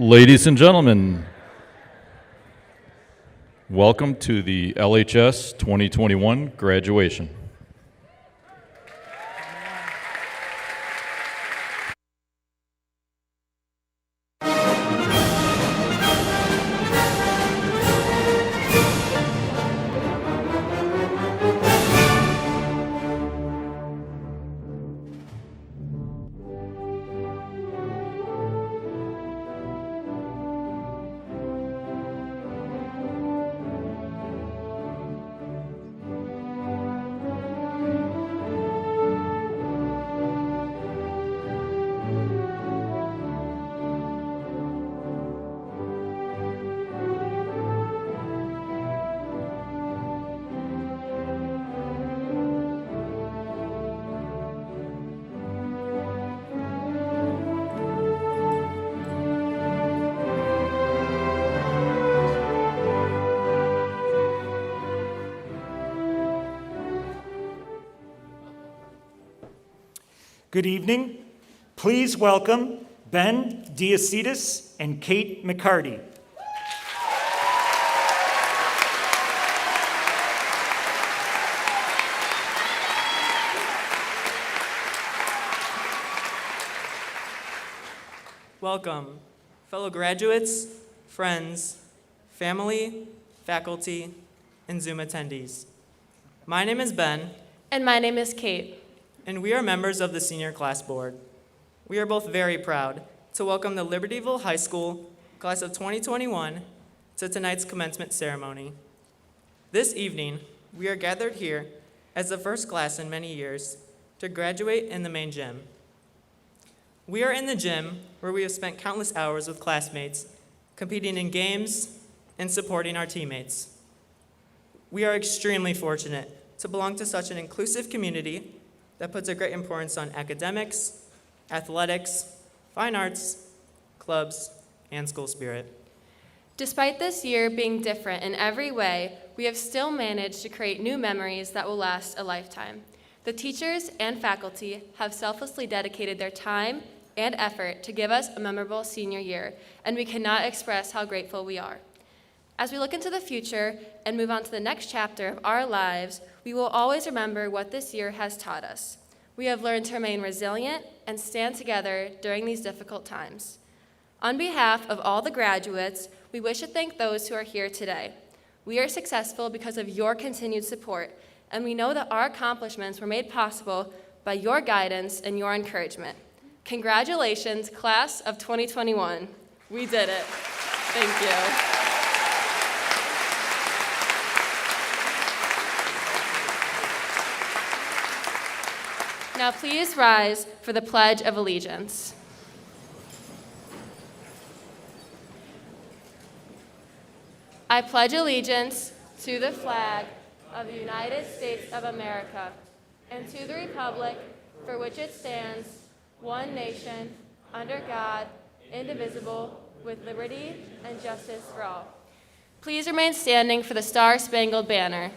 Ladies and gentlemen, welcome to the LHS 2021 graduation. Good evening. Please welcome Ben Diacetis and Kate McCarty. Welcome, fellow graduates, friends, family, faculty, and Zoom attendees. My name is Ben. And my name is Kate. And we are members of the Senior Class Board. We are both very proud to welcome the Libertyville High School Class of 2021 to tonight's commencement ceremony. This evening, we are gathered here as the first class in many years to graduate in the main gym. We are in the gym where we have spent countless hours with classmates, competing in games and supporting our teammates. We are extremely fortunate to belong to such an inclusive community that puts a great importance on academics, athletics, fine arts, clubs, and school spirit. Despite this year being different in every way, we have still managed to create new memories that will last a lifetime. The teachers and faculty have selflessly dedicated their time and effort to give us a memorable senior year, and we cannot express how grateful we are. As we look into the future and move on to the next chapter of our lives, we will always remember what this year has taught us. We have learned to remain resilient and stand together during these difficult times. On behalf of all the graduates, we wish to thank those who are here today. We are successful because of your continued support, and we know that our accomplishments were made possible by your guidance and your encouragement. Congratulations, Class of 2021. We did it. Thank you. Now please rise for the Pledge of Allegiance. I pledge allegiance to the flag of the United States of America and to the republic for which it stands, one nation, under God, indivisible, with liberty and justice for all. Please remain standing for the Star-Spangled Banner.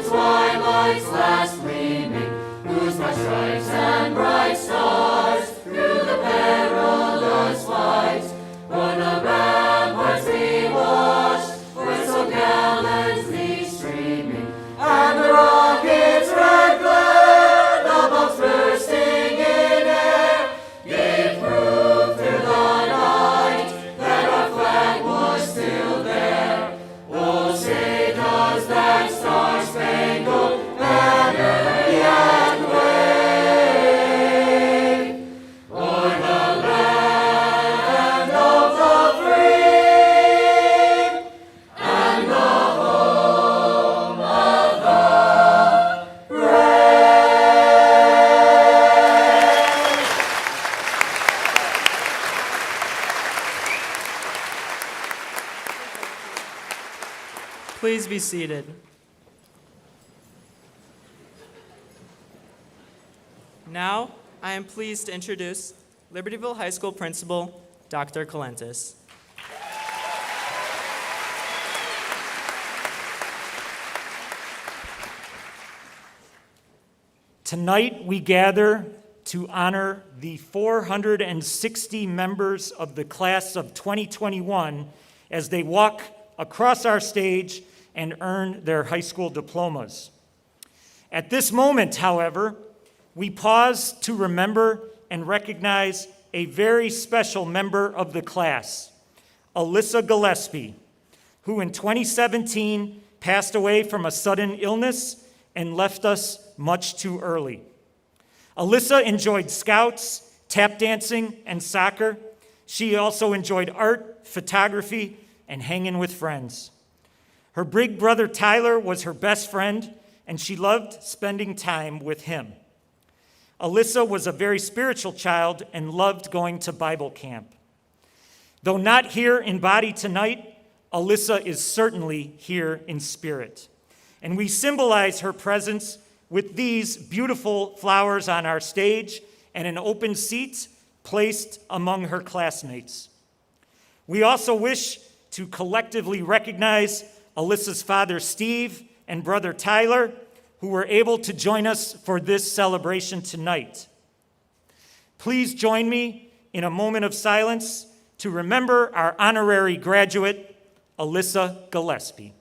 Twilight's last gleaming, whose bright stripes and bright stars through the perilous fight, o'er the ramparts we watched, were so gallantly streaming, and the rocket's red glare, the bombs bursting in air, gave proof through the night that our flag was still there. Oh, say does that star-spangled banner yet wave o'er the land of the free and the home of the brave? Please be seated. Now, I am pleased to introduce Libertyville High School Principal, Dr. Colentis. Tonight, we gather to honor the 460 members of the class of 2021 as they walk across our stage and earn their high school diplomas. At this moment, however, we pause to remember and recognize a very special member of the class, Alyssa Gillespie, who in 2017 passed away from a sudden illness and left us much too early. Alyssa enjoyed Scouts, tap dancing, and soccer. She also enjoyed art, photography, and hanging with friends. Her big brother Tyler was her best friend, and she loved spending time with him. Alyssa was a very spiritual child and loved going to Bible camp. Though not here in body tonight, Alyssa is certainly here in spirit. And we symbolize her presence with these beautiful flowers on our stage and an open seat placed among her classmates. We also wish to collectively recognize Alyssa's father, Steve, and brother, Tyler, who were able to join us for this celebration tonight. Please join me in a moment of silence to remember our honorary graduate, Alyssa Gillespie.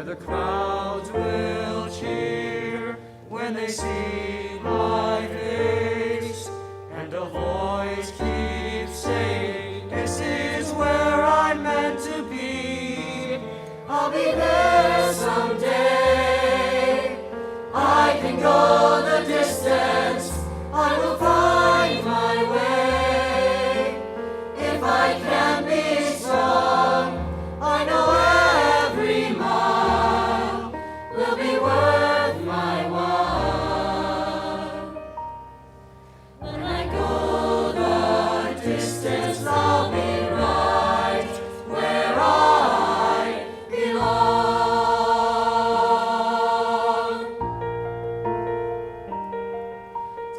The crowds will cheer when they see my face, and a voice keeps saying, this is where I'm meant to be. I'll be there someday. I can go the distance. I will find my way. If I can be strong, I know every mile will be worth my while. When I go the distance, I'll be right where I belong.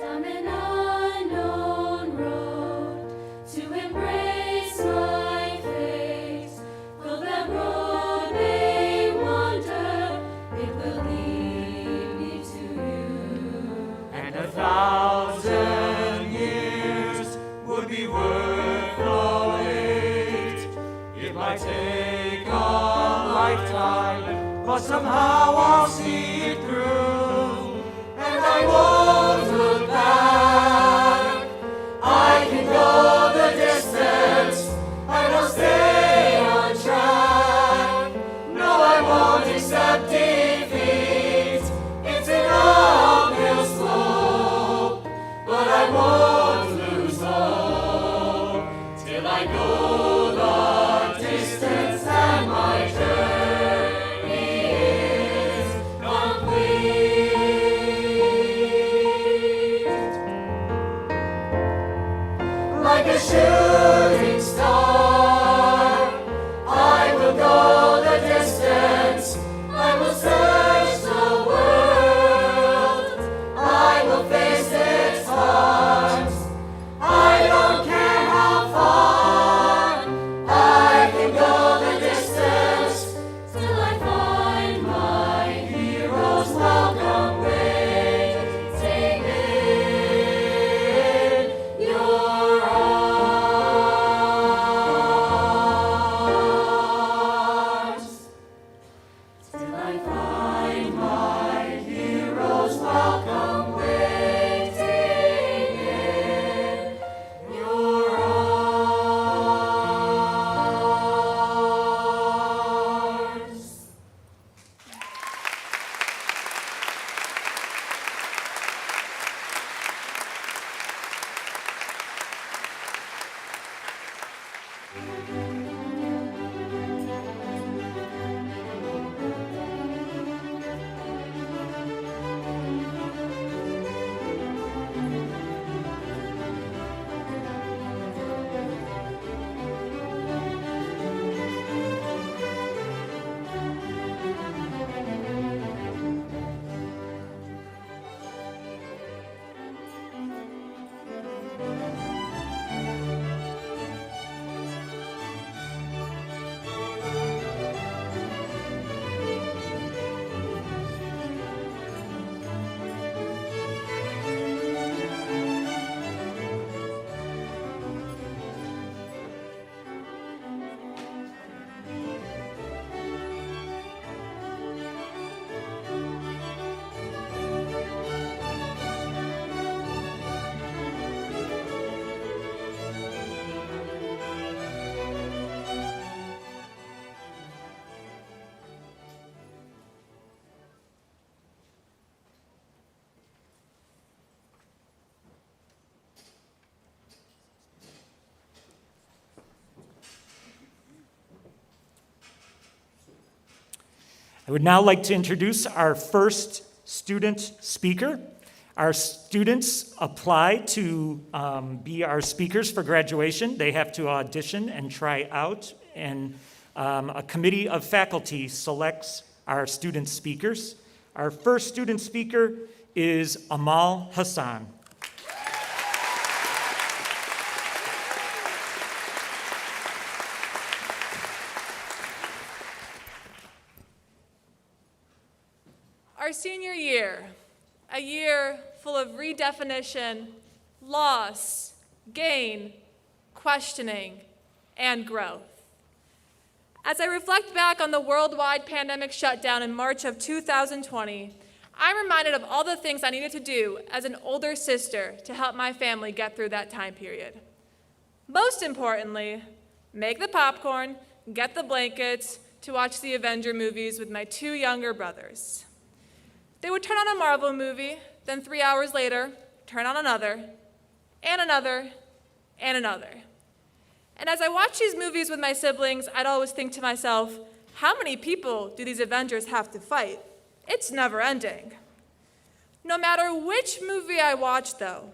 Down an unknown road to embrace my fate. Though that road may wander, it will lead me to you. And 1,000 years would be worth the wait. It might take a lifetime, but somehow I'll see it through. And I won't look back. I can go the distance. I will stay on track. No, I won't accept defeat. It's an uphill slope, but I won't lose hope till I go the distance and my journey is complete. Like a shooting star, I will go the distance. I will search the world. I will face its harms. I don't care how far. I can go the distance till I find my hero's welcome waiting in your arms. I would now like to introduce our first student speaker. Our students apply to be our speakers for graduation. They have to audition and try out, and a committee of faculty selects our student speakers. Our first student speaker is Amal Hassan. Our senior year, a year full of redefinition, loss, gain, questioning, and growth. As I reflect back on the worldwide pandemic shutdown in March of 2020, I'm reminded of all the things I needed to do as an older sister to help my family get through that time period. Most importantly, make the popcorn, get the blankets to watch the Avenger movies with my two younger brothers. They would turn on a Marvel movie, then 3 hours later, turn on another, and another, and another. And as I watched these movies with my siblings, I'd always think to myself, how many people do these Avengers have to fight? It's never ending. No matter which movie I watched, though,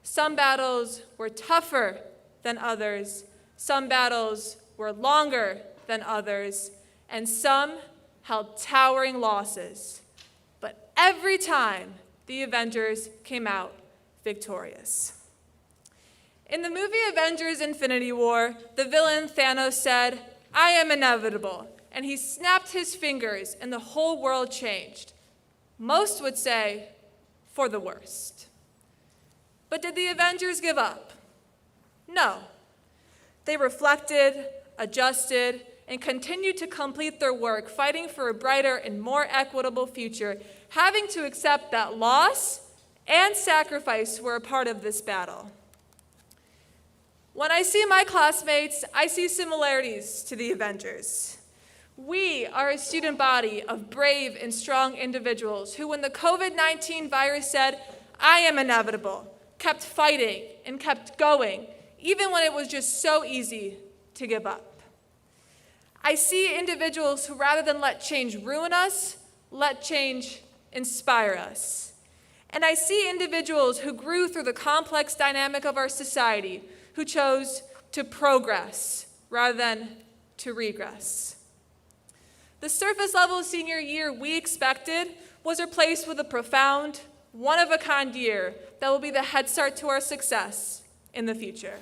some battles were tougher than others, some battles were longer than others, and some held towering losses. But every time, the Avengers came out victorious. In the movie Avengers: Infinity War, the villain Thanos said, "I am inevitable," and he snapped his fingers and the whole world changed. Most would say, for the worst. But did the Avengers give up? No. They reflected, adjusted, and continued to complete their work, fighting for a brighter and more equitable future, having to accept that loss and sacrifice were a part of this battle. When I see my classmates, I see similarities to the Avengers. We are a student body of brave and strong individuals who, when the COVID-19 virus said, "I am inevitable," kept fighting and kept going, even when it was just so easy to give up. I see individuals who, rather than let change ruin us, let change inspire us. And I see individuals who grew through the complex dynamic of our society, who chose to progress rather than to regress. The surface level senior year we expected was replaced with a profound, one-of-a-kind year that will be the head start to our success in the future.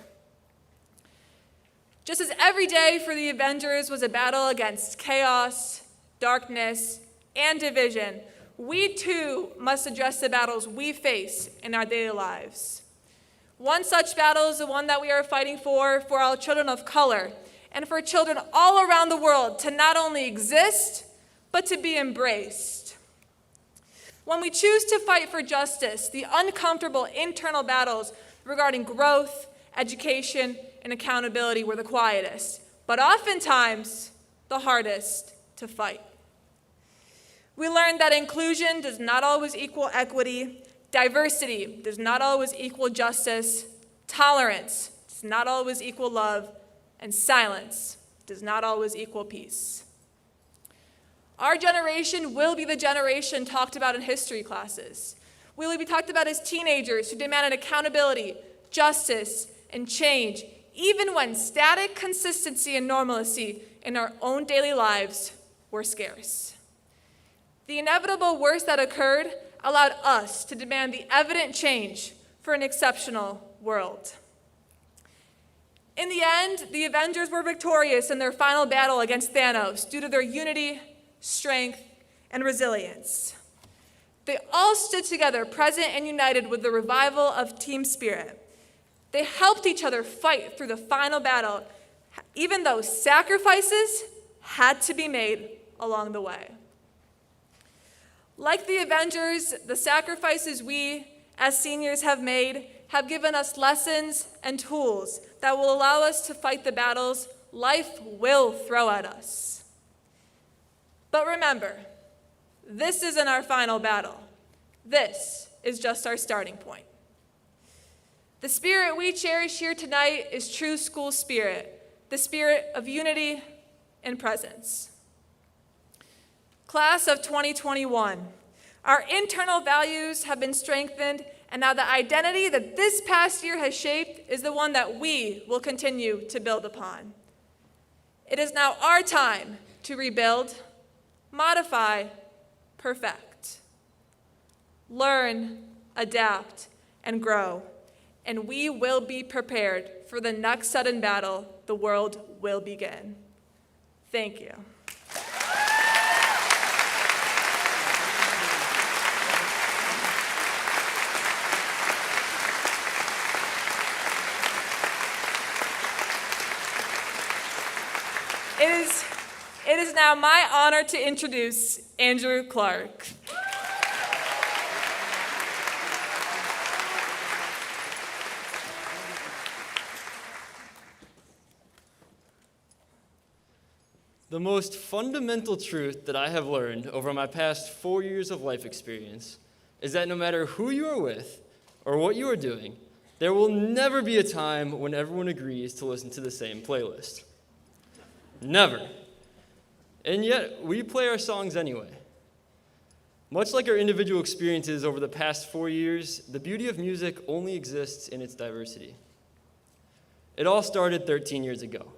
Just as every day for the Avengers was a battle against chaos, darkness, and division, we too must address the battles we face in our daily lives. One such battle is the one that we are fighting for our children of color, and for children all around the world to not only exist, but to be embraced. When we choose to fight for justice, the uncomfortable internal battles regarding growth, education, and accountability were the quietest, but oftentimes the hardest to fight. We learned that inclusion does not always equal equity, diversity does not always equal justice, tolerance does not always equal love, and silence does not always equal peace. Our generation will be the generation talked about in history classes. We will be talked about as teenagers who demanded accountability, justice, and change, even when static consistency and normalcy in our own daily lives were scarce. The inevitable worst that occurred allowed us to demand the evident change for an exceptional world. In the end, the Avengers were victorious in their final battle against Thanos due to their unity, strength, and resilience. They all stood together, present and united with the revival of team spirit. They helped each other fight through the final battle, even though sacrifices had to be made along the way. Like the Avengers, the sacrifices we, as seniors, have made have given us lessons and tools that will allow us to fight the battles life will throw at us. But remember, this isn't our final battle. This is just our starting point. The spirit we cherish here tonight is true school spirit, the spirit of unity and presence. Class of 2021, our internal values have been strengthened, and now the identity that this past year has shaped is the one that we will continue to build upon. It is now our time to rebuild, modify, perfect. Learn, adapt, and grow, and we will be prepared for the next sudden battle the world will begin. Thank you. It is now my honor to introduce Andrew Clark. The most fundamental truth that I have learned over my past 4 years of life experience is that no matter who you are with or what you are doing, there will never be a time when everyone agrees to listen to the same playlist. Never. And yet, we play our songs anyway. Much like our individual experiences over the past 4 years, the beauty of music only exists in its diversity. It all started 13 years ago.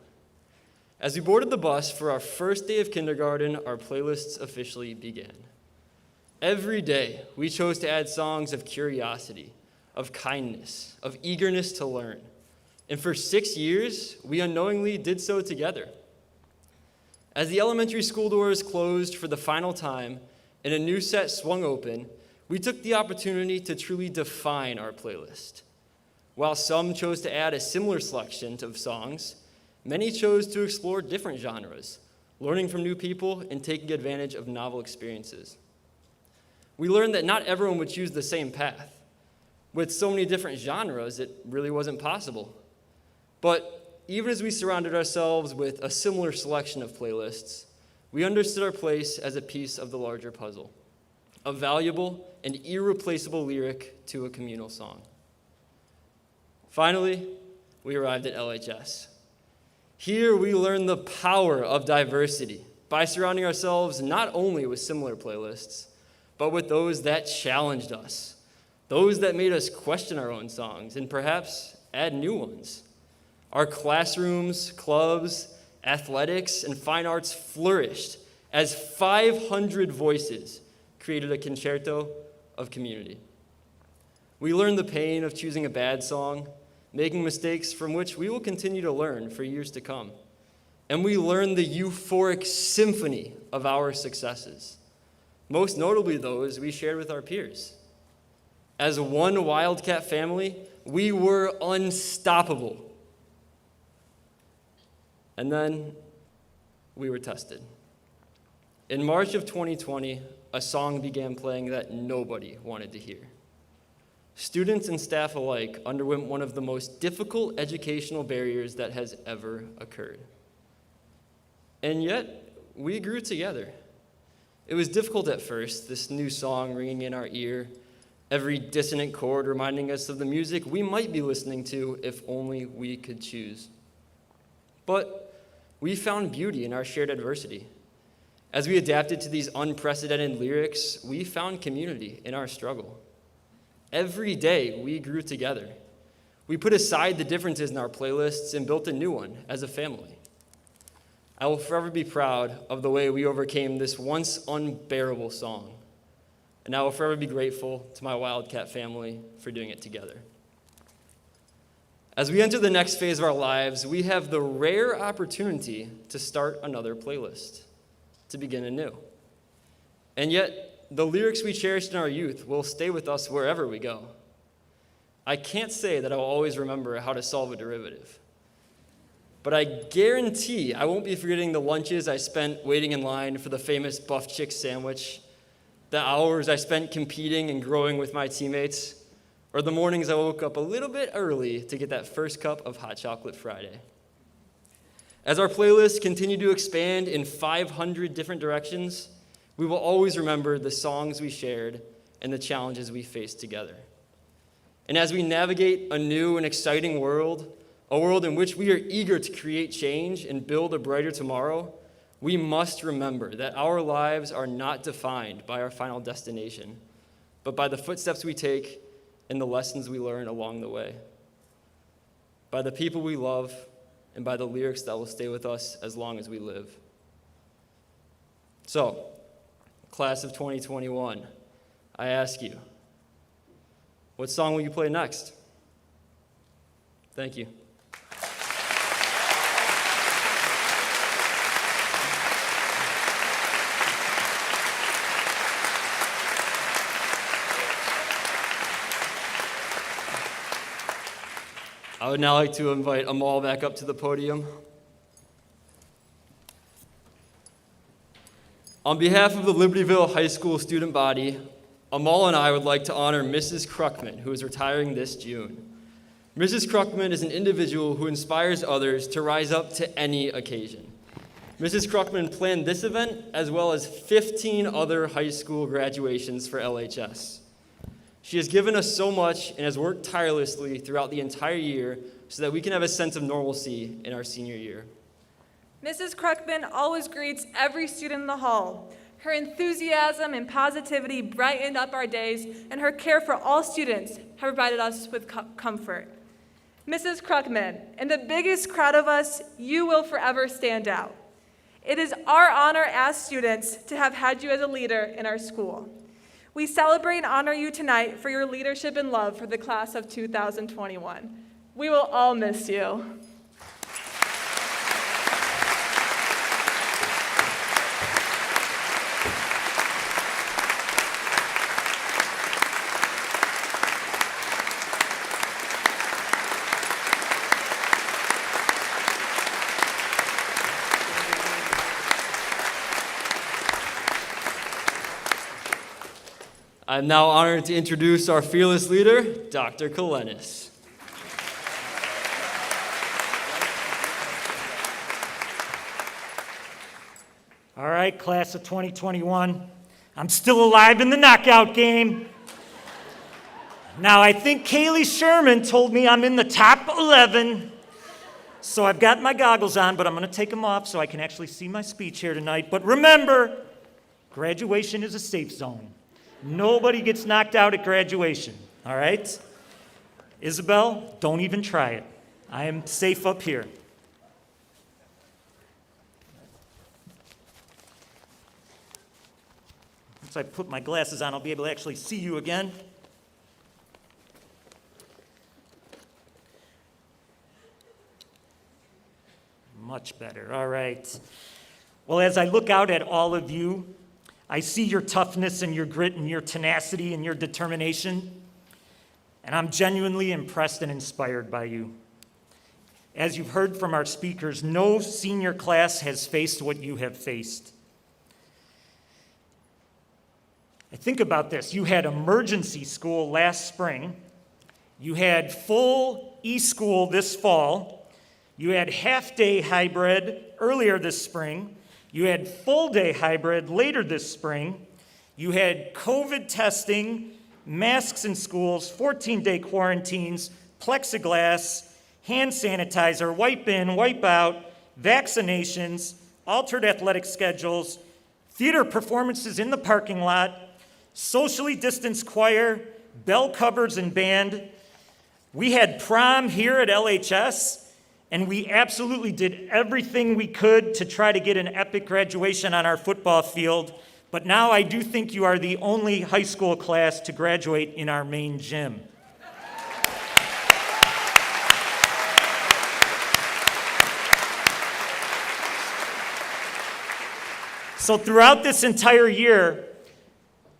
As we boarded the bus for our first day of kindergarten, our playlists officially began. Every day, we chose to add songs of curiosity, of kindness, of eagerness to learn. And for 6 years, we unknowingly did so together. As the elementary school doors closed for the final time and a new set swung open, we took the opportunity to truly define our playlist. While some chose to add a similar selection of songs, many chose to explore different genres, learning from new people and taking advantage of novel experiences. We learned that not everyone would choose the same path. With so many different genres, it really wasn't possible. But even as we surrounded ourselves with a similar selection of playlists, we understood our place as a piece of the larger puzzle, a valuable and irreplaceable lyric to a communal song. Finally, we arrived at LHS. Here we learn the power of diversity by surrounding ourselves not only with similar playlists, but with those that challenged us, those that made us question our own songs and perhaps add new ones. Our classrooms, clubs, athletics, and fine arts flourished as 500 voices created a concerto of community. We learned the pain of choosing a bad song, making mistakes from which we will continue to learn for years to come. And we learned the euphoric symphony of our successes, most notably those we shared with our peers. As one Wildcat family, we were unstoppable. And then we were tested. In March of 2020, a song began playing that nobody wanted to hear. Students and staff alike underwent one of the most difficult educational barriers that has ever occurred. And yet, we grew together. It was difficult at first, this new song ringing in our ear, every dissonant chord reminding us of the music we might be listening to if only we could choose. but we found beauty in our shared adversity. As we adapted to these unprecedented lyrics, we found community in our struggle. Every day, we grew together. We put aside the differences in our playlists and built a new one as a family. I will forever be proud of the way we overcame this once unbearable song, and I will forever be grateful to my Wildcat family for doing it together. As we enter the next phase of our lives, we have the rare opportunity to start another playlist, to begin anew. And yet, the lyrics we cherished in our youth will stay with us wherever we go. I can't say that I will always remember how to solve a derivative, but I guarantee I won't be forgetting the lunches I spent waiting in line for the famous buff chick sandwich, the hours I spent competing and growing with my teammates, or the mornings I woke up a little bit early to get that first cup of hot chocolate Friday. As our playlists continue to expand in 500 different directions, we will always remember the songs we shared and the challenges we faced together. And as we navigate a new and exciting world, a world in which we are eager to create change and build a brighter tomorrow, we must remember that our lives are not defined by our final destination, but by the footsteps we take and the lessons we learn along the way, by the people we love, and by the lyrics that will stay with us as long as we live. So, class of 2021, I ask you, what song will you play next? Thank you. I would now like to invite Amal back up to the podium. On behalf of the Libertyville High School student body, Amal and I would like to honor Mrs. Kruckman, who is retiring this June. Mrs. Kruckman is an individual who inspires others to rise up to any occasion. Mrs. Kruckman planned this event as well as 15 other high school graduations for LHS. She has given us so much and has worked tirelessly throughout the entire year so that we can have a sense of normalcy in our senior year. Mrs. Kruckman always greets every student in the hall. Her enthusiasm and positivity brightened up our days, and her care for all students have provided us with comfort. Mrs. Kruckman, in the biggest crowd of us, you will forever stand out. It is our honor as students to have had you as a leader in our school. We celebrate and honor you tonight for your leadership and love for the class of 2021. We will all miss you. I'm now honored to introduce our fearless leader, Dr. Kalenis. All right, class of 2021, I'm still alive in the knockout game. Now, I think Kaylee Sherman told me I'm in the top 11, so I've got my goggles on, but I'm going to take them off so I can actually see my speech here tonight. But remember, graduation is a safe zone. Nobody gets knocked out at graduation, all right? Isabel, don't even try it. I am safe up here. Once I put my glasses on, I'll be able to actually see you again. Much better, all right. Well, as I look out at all of you, I see your toughness and your grit and your tenacity and your determination, and I'm genuinely impressed and inspired by you. As you've heard from our speakers, no senior class has faced what you have faced. I think about this. You had emergency school last spring. You had full e-school this fall. You had half-day hybrid earlier this spring. You had full-day hybrid later this spring. You had COVID testing, masks in schools, 14-day quarantines, plexiglass, hand sanitizer, wipe in, wipe out, vaccinations, altered athletic schedules, theater performances in the parking lot, socially distanced choir, bell covers and band. We had prom here at LHS, and we absolutely did everything we could to try to get an epic graduation on our football field. But now I do think you are the only high school class to graduate in our main gym. So throughout this entire year,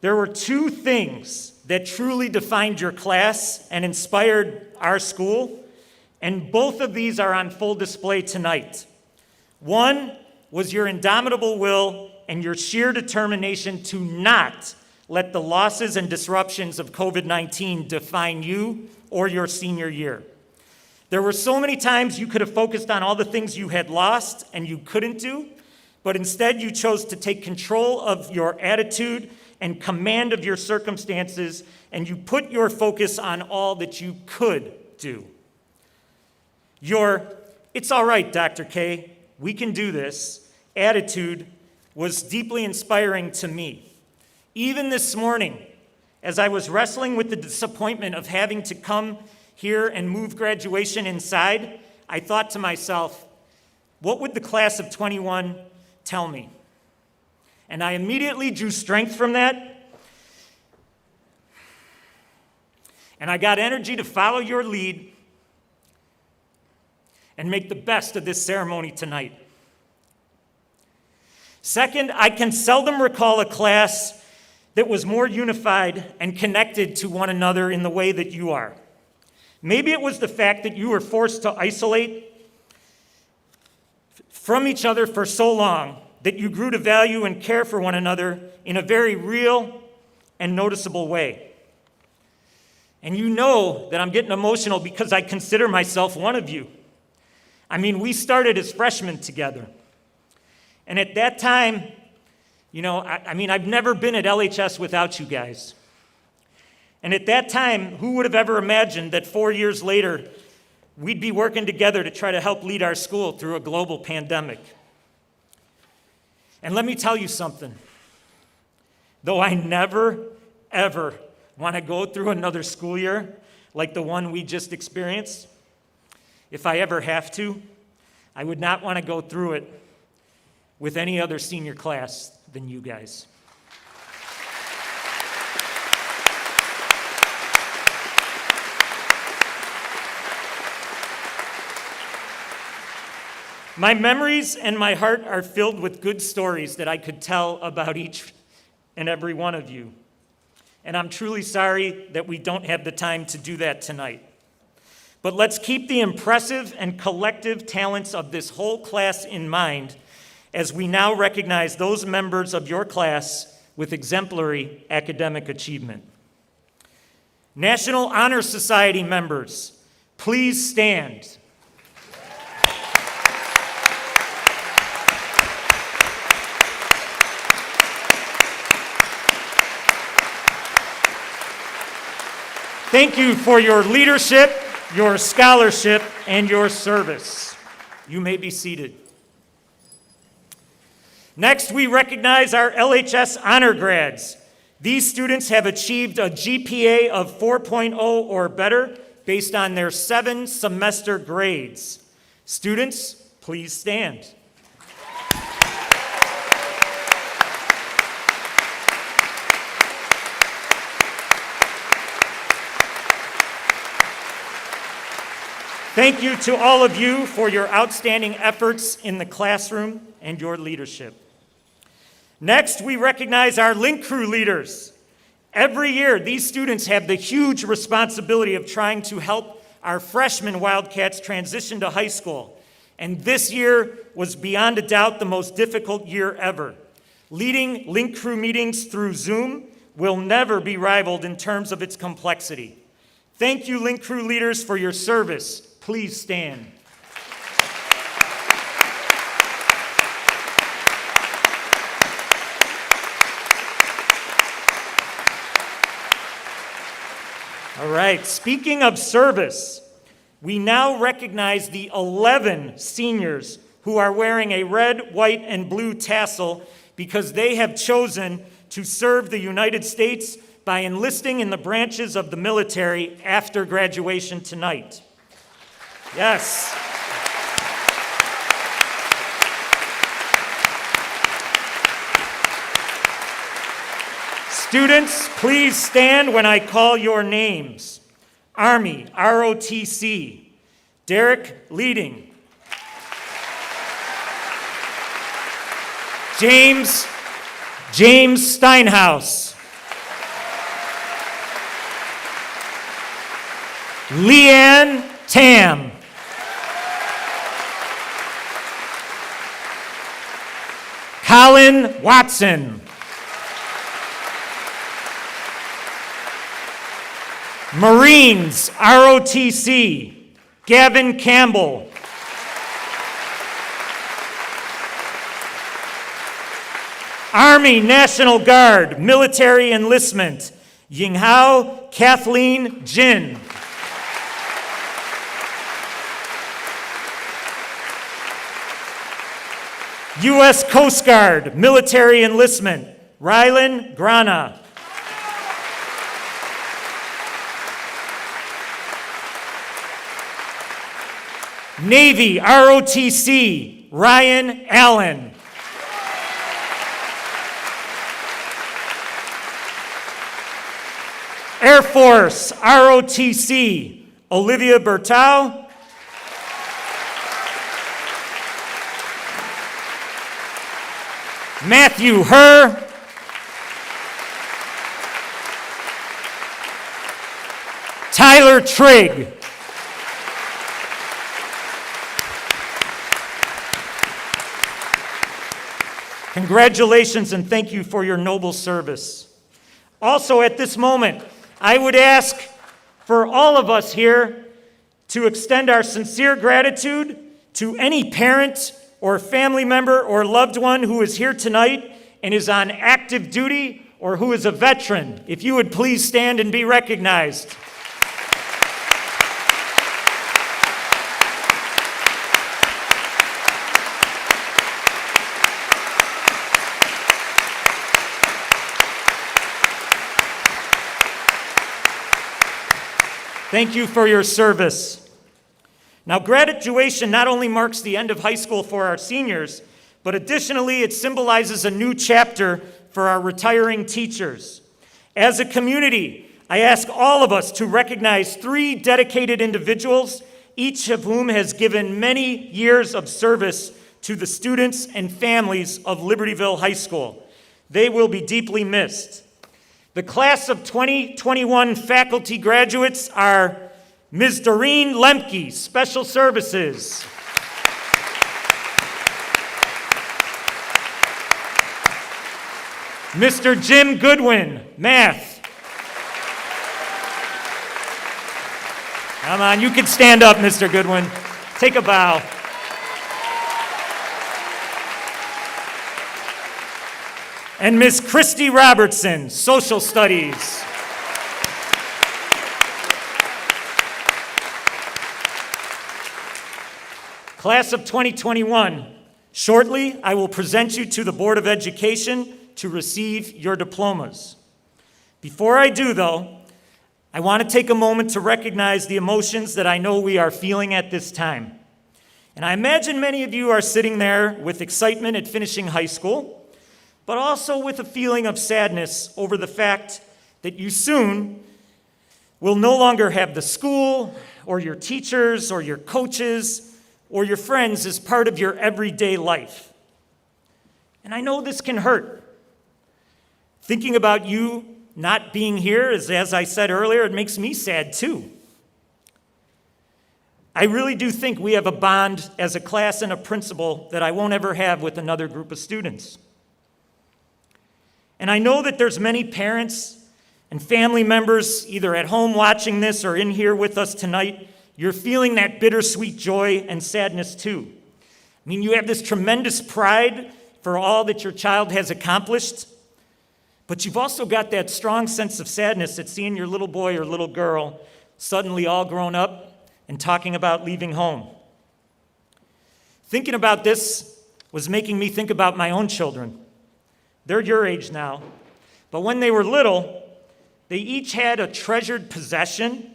there were two things that truly defined your class and inspired our school, and both of these are on full display tonight. One was your indomitable will and your sheer determination to not let the losses and disruptions of COVID-19 define you or your senior year. There were so many times you could have focused on all the things you had lost and you couldn't do, but instead you chose to take control of your attitude and command of your circumstances, and you put your focus on all that you could do. Your, "It's all right, Dr. K, we can do this," attitude was deeply inspiring to me. Even this morning, as I was wrestling with the disappointment of having to come here and move graduation inside, I thought to myself, what would the class of 21 tell me? And I immediately drew strength from that. And I got energy to follow your lead and make the best of this ceremony tonight. Second, I can seldom recall a class that was more unified and connected to one another in the way that you are. Maybe it was the fact that you were forced to isolate from each other for so long that you grew to value and care for one another in a very real and noticeable way. And you know that I'm getting emotional because I consider myself one of you. I mean, we started as freshmen together. And at that time, I've never been at LHS without you guys. And at that time, who would have ever imagined that 4 years later, we'd be working together to try to help lead our school through a global pandemic? And let me tell you something. Though I never, ever want to go through another school year like the one we just experienced, if I ever have to, I would not want to go through it with any other senior class than you guys. My memories and my heart are filled with good stories that I could tell about each and every one of you. And I'm truly sorry that we don't have the time to do that tonight. But let's keep the impressive and collective talents of this whole class in mind as we now recognize those members of your class with exemplary academic achievement. National Honor Society members, please stand. Thank you for your leadership, your scholarship, and your service. You may be seated. Next, we recognize our LHS honor grads. These students have achieved a GPA of 4.0 or better based on their 7-semester grades. Students, please stand. Thank you to all of you for your outstanding efforts in the classroom and your leadership. Next, we recognize our Link Crew leaders. Every year, these students have the huge responsibility of trying to help our freshman Wildcats transition to high school. And this year was beyond a doubt the most difficult year ever. Leading Link Crew meetings through Zoom will never be rivaled in terms of its complexity. Thank you, Link Crew leaders, for your service. Please stand. All right, speaking of service, we now recognize the 11 seniors who are wearing a red, white, and blue tassel because they have chosen to serve the United States by enlisting in the branches of the military after graduation tonight. Yes. Students, please stand when I call your names. Army, ROTC, Derek Leading. James Steinhaus. Leanne Tam. Colin Watson. Marines, ROTC, Gavin Campbell. Army National Guard, Military Enlistment, Yinghao Kathleen Jin. U.S. Coast Guard, Military Enlistment, Rylan Grana. Navy, ROTC, Ryan Allen. Air Force, ROTC, Olivia Bertau. Matthew Herr. Tyler Trigg. Congratulations and thank you for your noble service. Also at this moment, I would ask for all of us here to extend our sincere gratitude to any parent or family member or loved one who is here tonight and is on active duty or who is a veteran. If you would please stand and be recognized. Thank you for your service. Now, graduation not only marks the end of high school for our seniors, but additionally, it symbolizes a new chapter for our retiring teachers. As a community, I ask all of us to recognize 3 dedicated individuals, each of whom has given many years of service to the students and families of Libertyville High School. They will be deeply missed. The class of 2021 faculty graduates are Ms. Doreen Lemke, Special Services. Mr. Jim Goodwin, Math. Come on, you can stand up, Mr. Goodwin. Take a bow. And Ms. Christy Robertson, Social Studies. Class of 2021, shortly I will present you to the Board of Education to receive your diplomas. Before I do, though, I want to take a moment to recognize the emotions that I know we are feeling at this time. And I imagine many of you are sitting there with excitement at finishing high school, but also with a feeling of sadness over the fact that you soon will no longer have the school or your teachers or your coaches or your friends as part of your everyday life. And I know this can hurt. Thinking about you not being here, as I said earlier, it makes me sad too. I really do think we have a bond as a class and a principal that I won't ever have with another group of students. And I know that there's many parents and family members either at home watching this or in here with us tonight. You're feeling that bittersweet joy and sadness too. I mean, you have this tremendous pride for all that your child has accomplished, but you've also got that strong sense of sadness at seeing your little boy or little girl suddenly all grown up and talking about leaving home. Thinking about this was making me think about my own children. They're your age now, but when they were little, they each had a treasured possession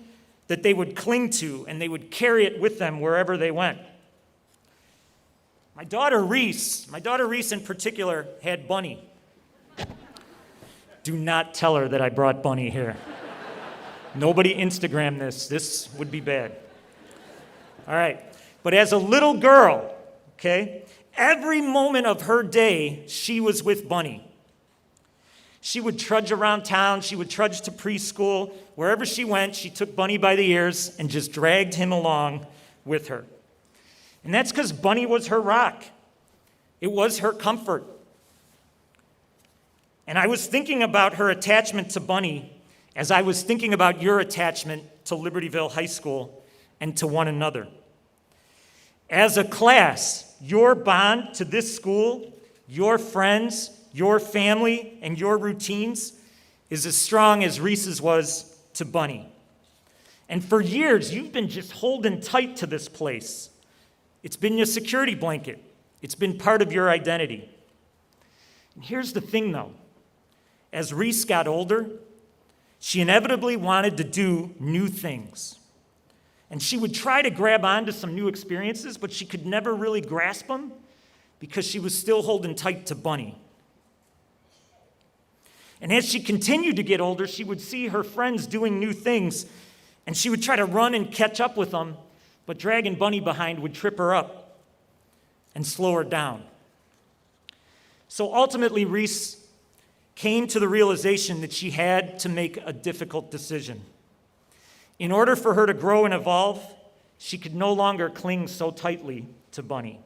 that they would cling to, and they would carry it with them wherever they went. My daughter Reese in particular, had Bunny. Do not tell her that I brought Bunny here. Nobody Instagram this. This would be bad. All right. But as a little girl, okay, every moment of her day, she was with Bunny. She would trudge around town. She would trudge to preschool. Wherever she went, she took Bunny by the ears and just dragged him along with her. And that's because Bunny was her rock. It was her comfort. And I was thinking about her attachment to Bunny as I was thinking about your attachment to Libertyville High School and to one another. As a class, your bond to this school, your friends, your family, and your routines is as strong as Reese's was to Bunny. And for years, you've been just holding tight to this place. It's been your security blanket. It's been part of your identity. And here's the thing, though. As Reese got older, she inevitably wanted to do new things. And she would try to grab onto some new experiences, but she could never really grasp them because she was still holding tight to Bunny. And as she continued to get older, she would see her friends doing new things, and she would try to run and catch up with them, but dragging Bunny behind would trip her up and slow her down. So ultimately, Reese came to the realization that she had to make a difficult decision. In order for her to grow and evolve, she could no longer cling so tightly to Bunny.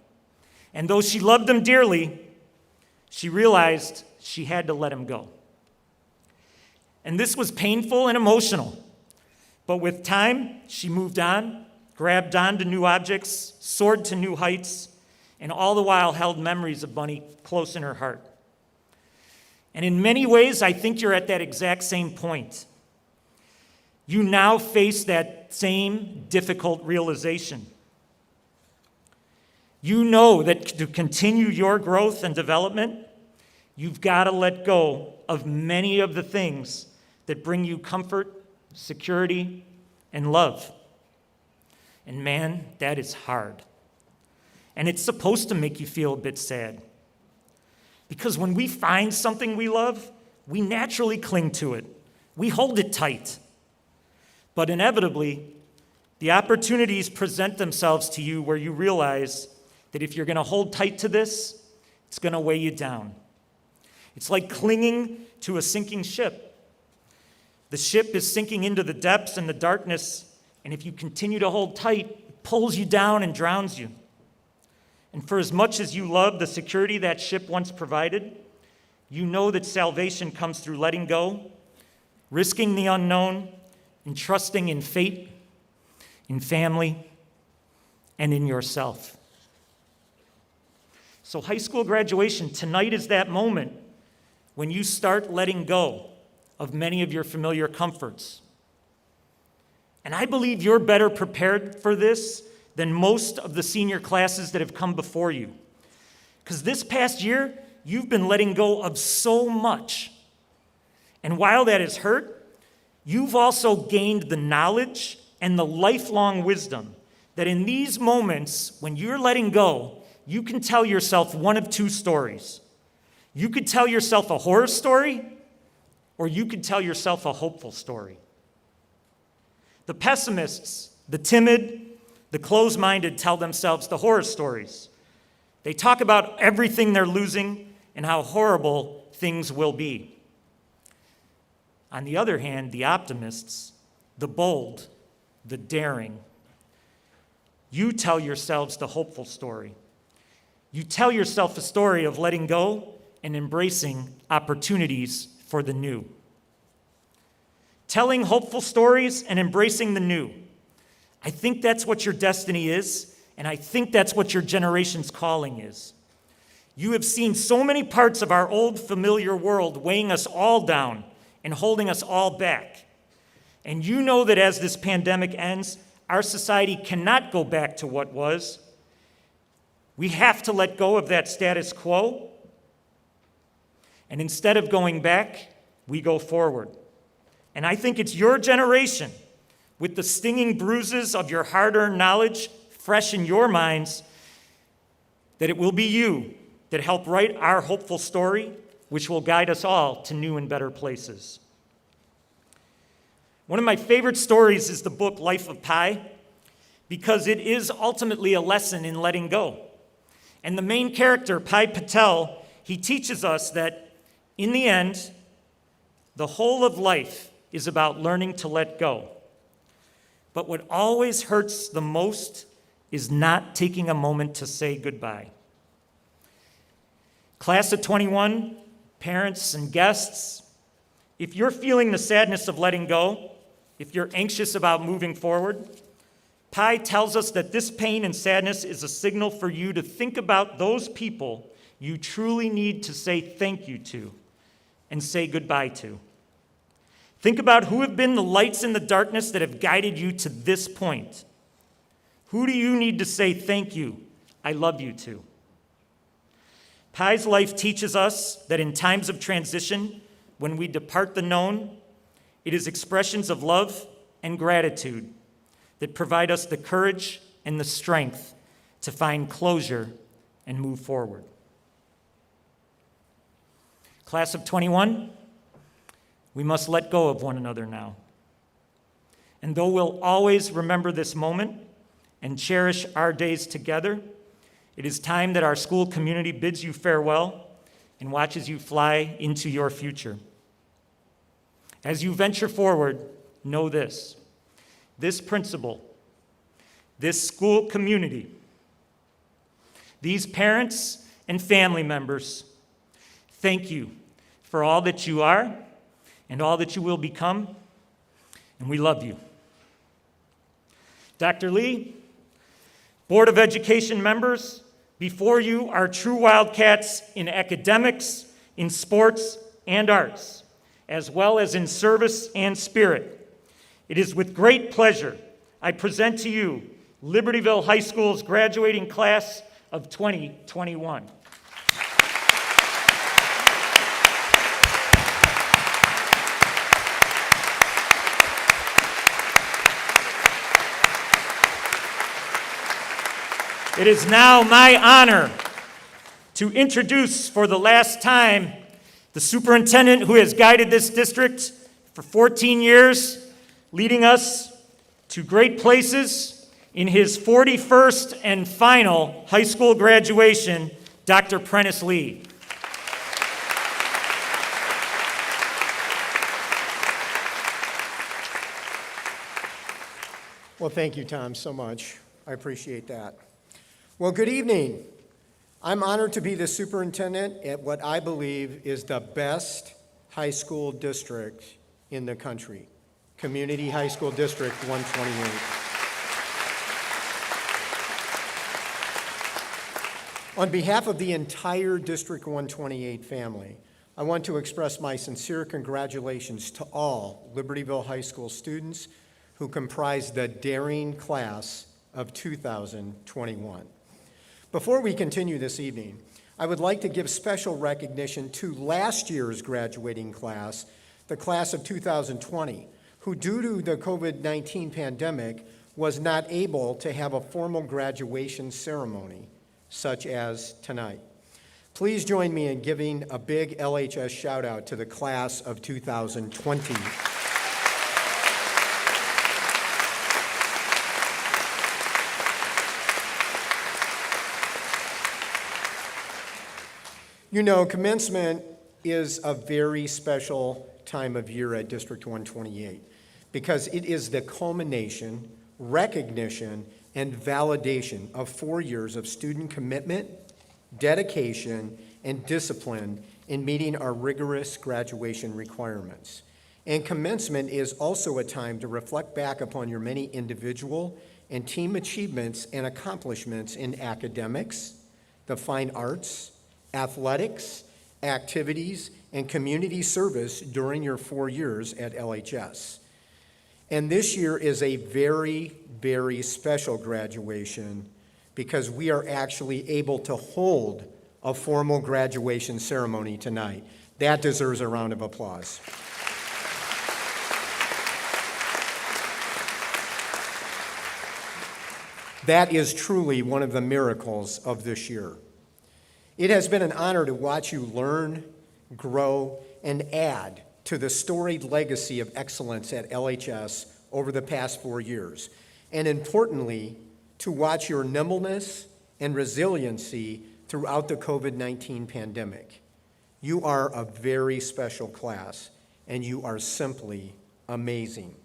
And though she loved him dearly, she realized she had to let him go. And this was painful and emotional. But with time, she moved on, grabbed on to new objects, soared to new heights, and all the while held memories of Bunny close in her heart. And in many ways, I think you're at that exact same point. You now face that same difficult realization. You know that to continue your growth and development, you've got to let go of many of the things that bring you comfort, security, and love. And man, that is hard. And it's supposed to make you feel a bit sad. Because when we find something we love, we naturally cling to it. We hold it tight. But inevitably, the opportunities present themselves to you where you realize that if you're going to hold tight to this, it's going to weigh you down. It's like clinging to a sinking ship. The ship is sinking into the depths and the darkness, and if you continue to hold tight, it pulls you down and drowns you. And for as much as you love the security that ship once provided, you know that salvation comes through letting go, risking the unknown, and trusting in fate, in family, and in yourself. So high school graduation, tonight is that moment when you start letting go of many of your familiar comforts. And I believe you're better prepared for this than most of the senior classes that have come before you. Because this past year, you've been letting go of so much. And while that has hurt, you've also gained the knowledge and the lifelong wisdom that in these moments, when you're letting go, you can tell yourself one of two stories. You could tell yourself a horror story, or you could tell yourself a hopeful story. The pessimists, the timid, the closed-minded tell themselves the horror stories. They talk about everything they're losing and how horrible things will be. On the other hand, the optimists, the bold, the daring, you tell yourselves the hopeful story. You tell yourself a story of letting go and embracing opportunities for the new. Telling hopeful stories and embracing the new. I think that's what your destiny is, and I think that's what your generation's calling is. You have seen so many parts of our old familiar world weighing us all down and holding us all back. And you know that as this pandemic ends, our society cannot go back to what was. We have to let go of that status quo. And instead of going back, we go forward. And I think it's your generation, with the stinging bruises of your hard-earned knowledge fresh in your minds, that it will be you that help write our hopeful story, which will guide us all to new and better places. One of my favorite stories is the book Life of Pi, because it is ultimately a lesson in letting go. And the main character, Pi Patel, he teaches us that in the end, the whole of life is about learning to let go. But what always hurts the most is not taking a moment to say goodbye. Class of 21, parents and guests, if you're feeling the sadness of letting go, if you're anxious about moving forward, Pi tells us that this pain and sadness is a signal for you to think about those people you truly need to say thank you to and say goodbye to. Think about who have been the lights in the darkness that have guided you to this point. Who do you need to say thank you, I love you to? Pi's life teaches us that in times of transition, when we depart the known, it is expressions of love and gratitude that provide us the courage and the strength to find closure and move forward. Class of 21, we must let go of one another now. And though we'll always remember this moment and cherish our days together, it is time that our school community bids you farewell and watches you fly into your future. As you venture forward, know this principal, this school community, these parents and family members, thank you for all that you are and all that you will become, and we love you. Dr. Lee, Board of Education members, before you are true Wildcats in academics, in sports, and arts, as well as in service and spirit. It is with great pleasure I present to you Libertyville High School's graduating class of 2021. It is now my honor to introduce for the last time the superintendent who has guided this district for 14 years, leading us to great places in his 41st and final high school graduation, Dr. Prentice Lee. Well, thank you, Tom, so much. I appreciate that. Well, good evening. I'm honored to be the superintendent at what I believe is the best high school district in the country, Community High School District 128. On behalf of the entire District 128 family, I want to express my sincere congratulations to all Libertyville High School students who comprise the daring class of 2021. Before we continue this evening, I would like to give special recognition to last year's graduating class, the class of 2020, who due to the COVID-19 pandemic was not able to have a formal graduation ceremony, such as tonight. Please join me in giving a big LHS shout out to the class of 2020. You know, commencement is a very special time of year at District 128 because it is the culmination, recognition, and validation of 4 years of student commitment, dedication, and discipline in meeting our rigorous graduation requirements. And commencement is also a time to reflect back upon your many individual and team achievements and accomplishments in academics, the fine arts, athletics, activities, and community service during your 4 years at LHS. And this year is a very, very special graduation because we are actually able to hold a formal graduation ceremony tonight. That deserves a round of applause. That is truly one of the miracles of this year. It has been an honor to watch you learn, grow, and add to the storied legacy of excellence at LHS over the past 4 years, and importantly, to watch your nimbleness and resiliency throughout the COVID-19 pandemic. You are a very special class, and you are simply amazing.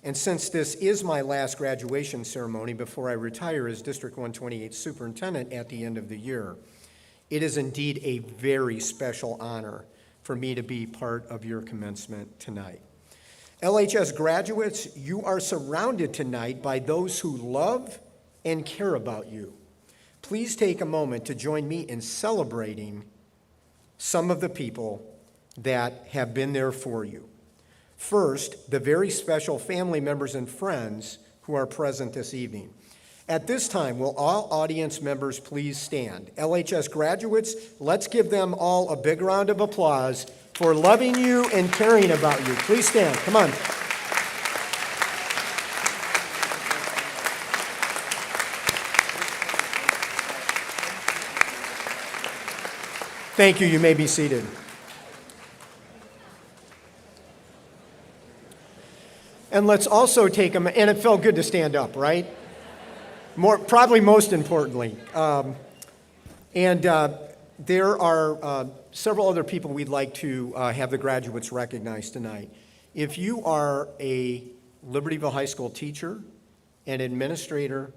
And since this is my last graduation ceremony before I retire as District 128 Superintendent at the end of the year, it is indeed a very special honor for me to be part of your commencement tonight. LHS graduates, you are surrounded tonight by those who love and care about you. Please take a moment to join me in celebrating some of the people that have been there for you. First, the very special family members and friends who are present this evening. At this time, will all audience members please stand? LHS graduates, let's give them all a big round of applause for loving you and caring about you. Please stand. Come on. Thank you. You may be seated. And let's also take them, and it felt good to stand up, right? Probably most importantly. There are several other people we'd like to have the graduates recognized tonight. If you are a Libertyville High School teacher, an administrator,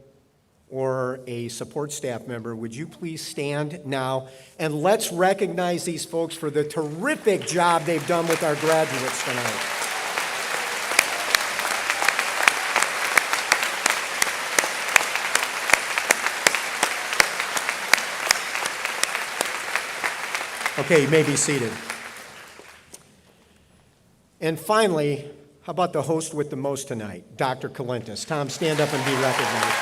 or a support staff member, would you please stand now, and let's recognize these folks for the terrific job they've done with our graduates tonight. Okay, you may be seated. And finally, how about the host with the most tonight, Dr. Kalintis? Tom, stand up and be recognized.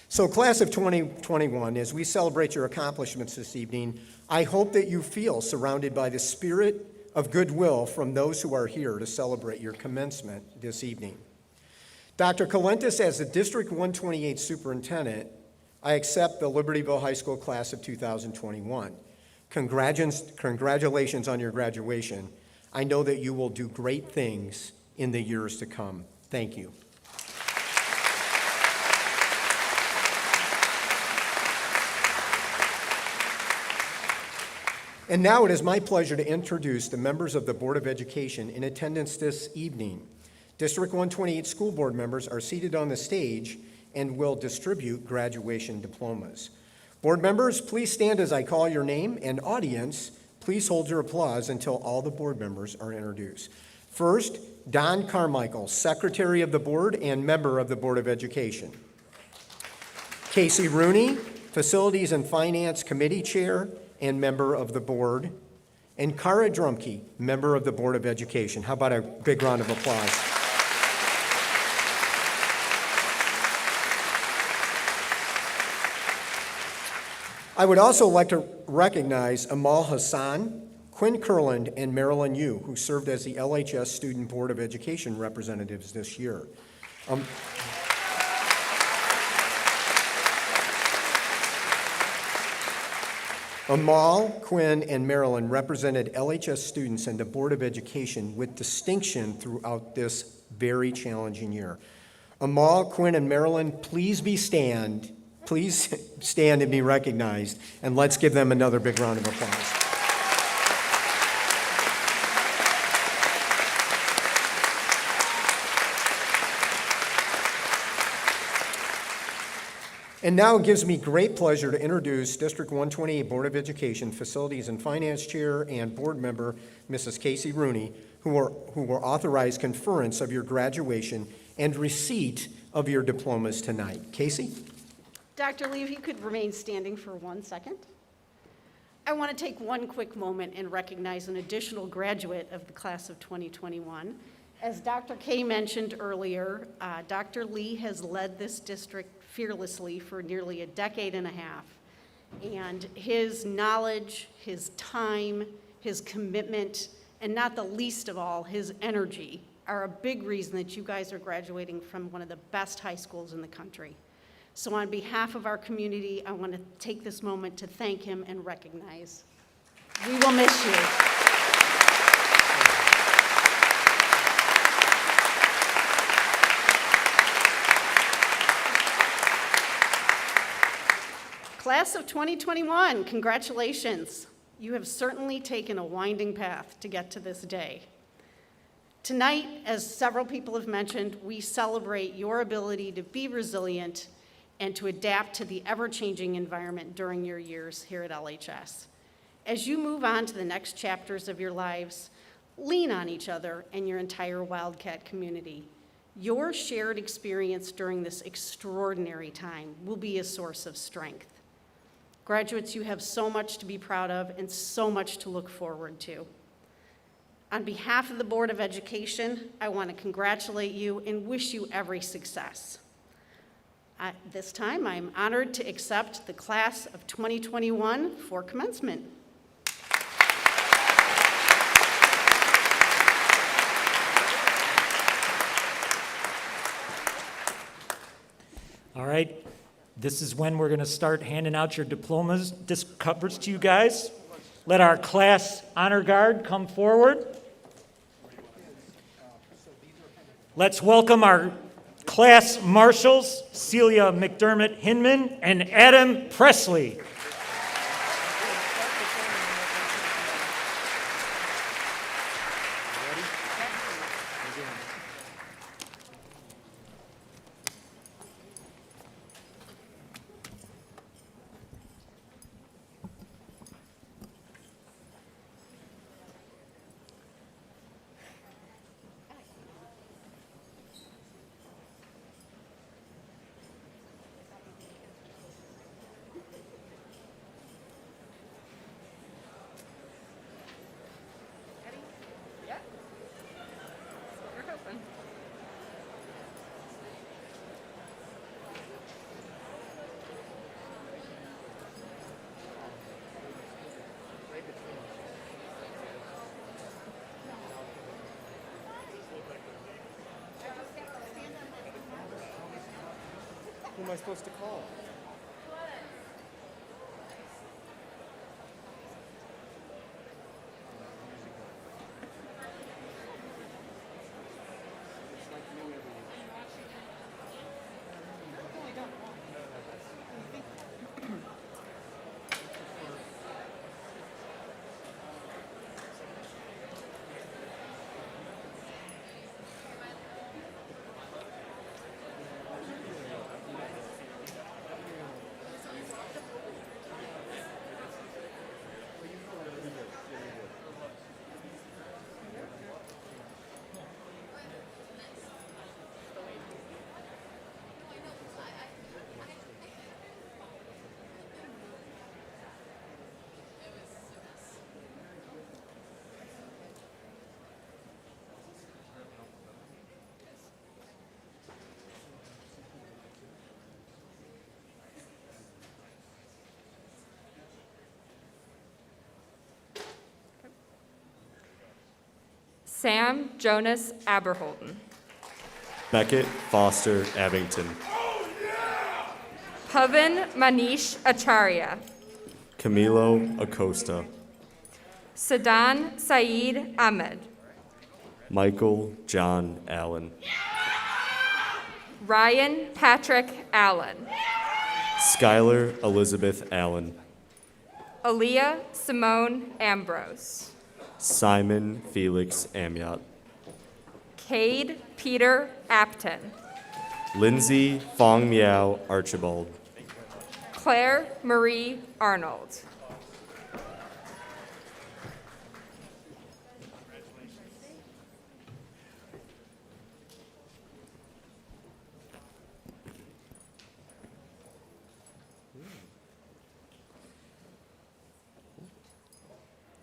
So, class of 2021, as we celebrate your accomplishments this evening, I hope that you feel surrounded by the spirit of goodwill from those who are here to celebrate your commencement this evening. Dr. Kalintis, as the District 128 Superintendent, I accept the Libertyville High School class of 2021. Congratulations on your graduation. I know that you will do great things in the years to come. Thank you. And now it is my pleasure to introduce the members of the Board of Education in attendance this evening. District 128 school board members are seated on the stage and will distribute graduation diplomas. Board members, please stand as I call your name, and audience, please hold your applause until all the board members are introduced. First, Don Carmichael, Secretary of the Board and member of the Board of Education. Casey Rooney, Facilities and Finance Committee Chair and member of the board. And Kara Drumke, member of the Board of Education. How about a big round of applause? I would also like to recognize Amal Hassan, Quinn Kurland, and Marilyn Yu, who served as the LHS Student Board of Education representatives this year. Amal, Quinn, and Marilyn represented LHS students and the Board of Education with distinction throughout this very challenging year. Amal, Quinn, and Marilyn, please stand and be recognized, and let's give them another big round of applause. And now it gives me great pleasure to introduce District 128 Board of Education Facilities and Finance Chair and Board Member Mrs. Casey Rooney, who will authorize conference of your graduation and receipt of your diplomas tonight. Casey? Dr. Lee, if you could remain standing for 1 second. I want to take one quick moment and recognize an additional graduate of the class of 2021. As Dr. Kay mentioned earlier, Dr. Lee has led this district fearlessly for nearly a decade and a half. And his knowledge, his time, his commitment, and not the least of all, his energy are a big reason that you guys are graduating from one of the best high schools in the country. So on behalf of our community, I want to take this moment to thank him and recognize. We will miss you. Class of 2021, congratulations. You have certainly taken a winding path to get to this day. Tonight, as several people have mentioned, we celebrate your ability to be resilient and to adapt to the ever-changing environment during your years here at LHS. As you move on to the next chapters of your lives, lean on each other and your entire Wildcat community. Your shared experience during this extraordinary time will be a source of strength. Graduates, you have so much to be proud of and so much to look forward to. On behalf of the Board of Education, I want to congratulate you and wish you every success. At this time, I'm honored to accept the class of 2021 for commencement. All right, this is when we're going to start handing out your diplomas. This covers to you guys. Let our class honor guard come forward. Let's welcome our class marshals, Celia McDermott Hinman and Adam Presley. Who am I supposed to call? Sam Jonas Aberholden. Beckett Foster Abington. Pavan Manish Acharya. Camilo Acosta. Sadan Saeed Ahmed. Michael John Allen. Ryan Patrick Allen. Skylar Elizabeth Allen. Aaliyah Simone Ambrose. Simon Felix Amyot. Cade Peter Apton. Lindsay Fong Miao Archibald. Claire Marie Arnold.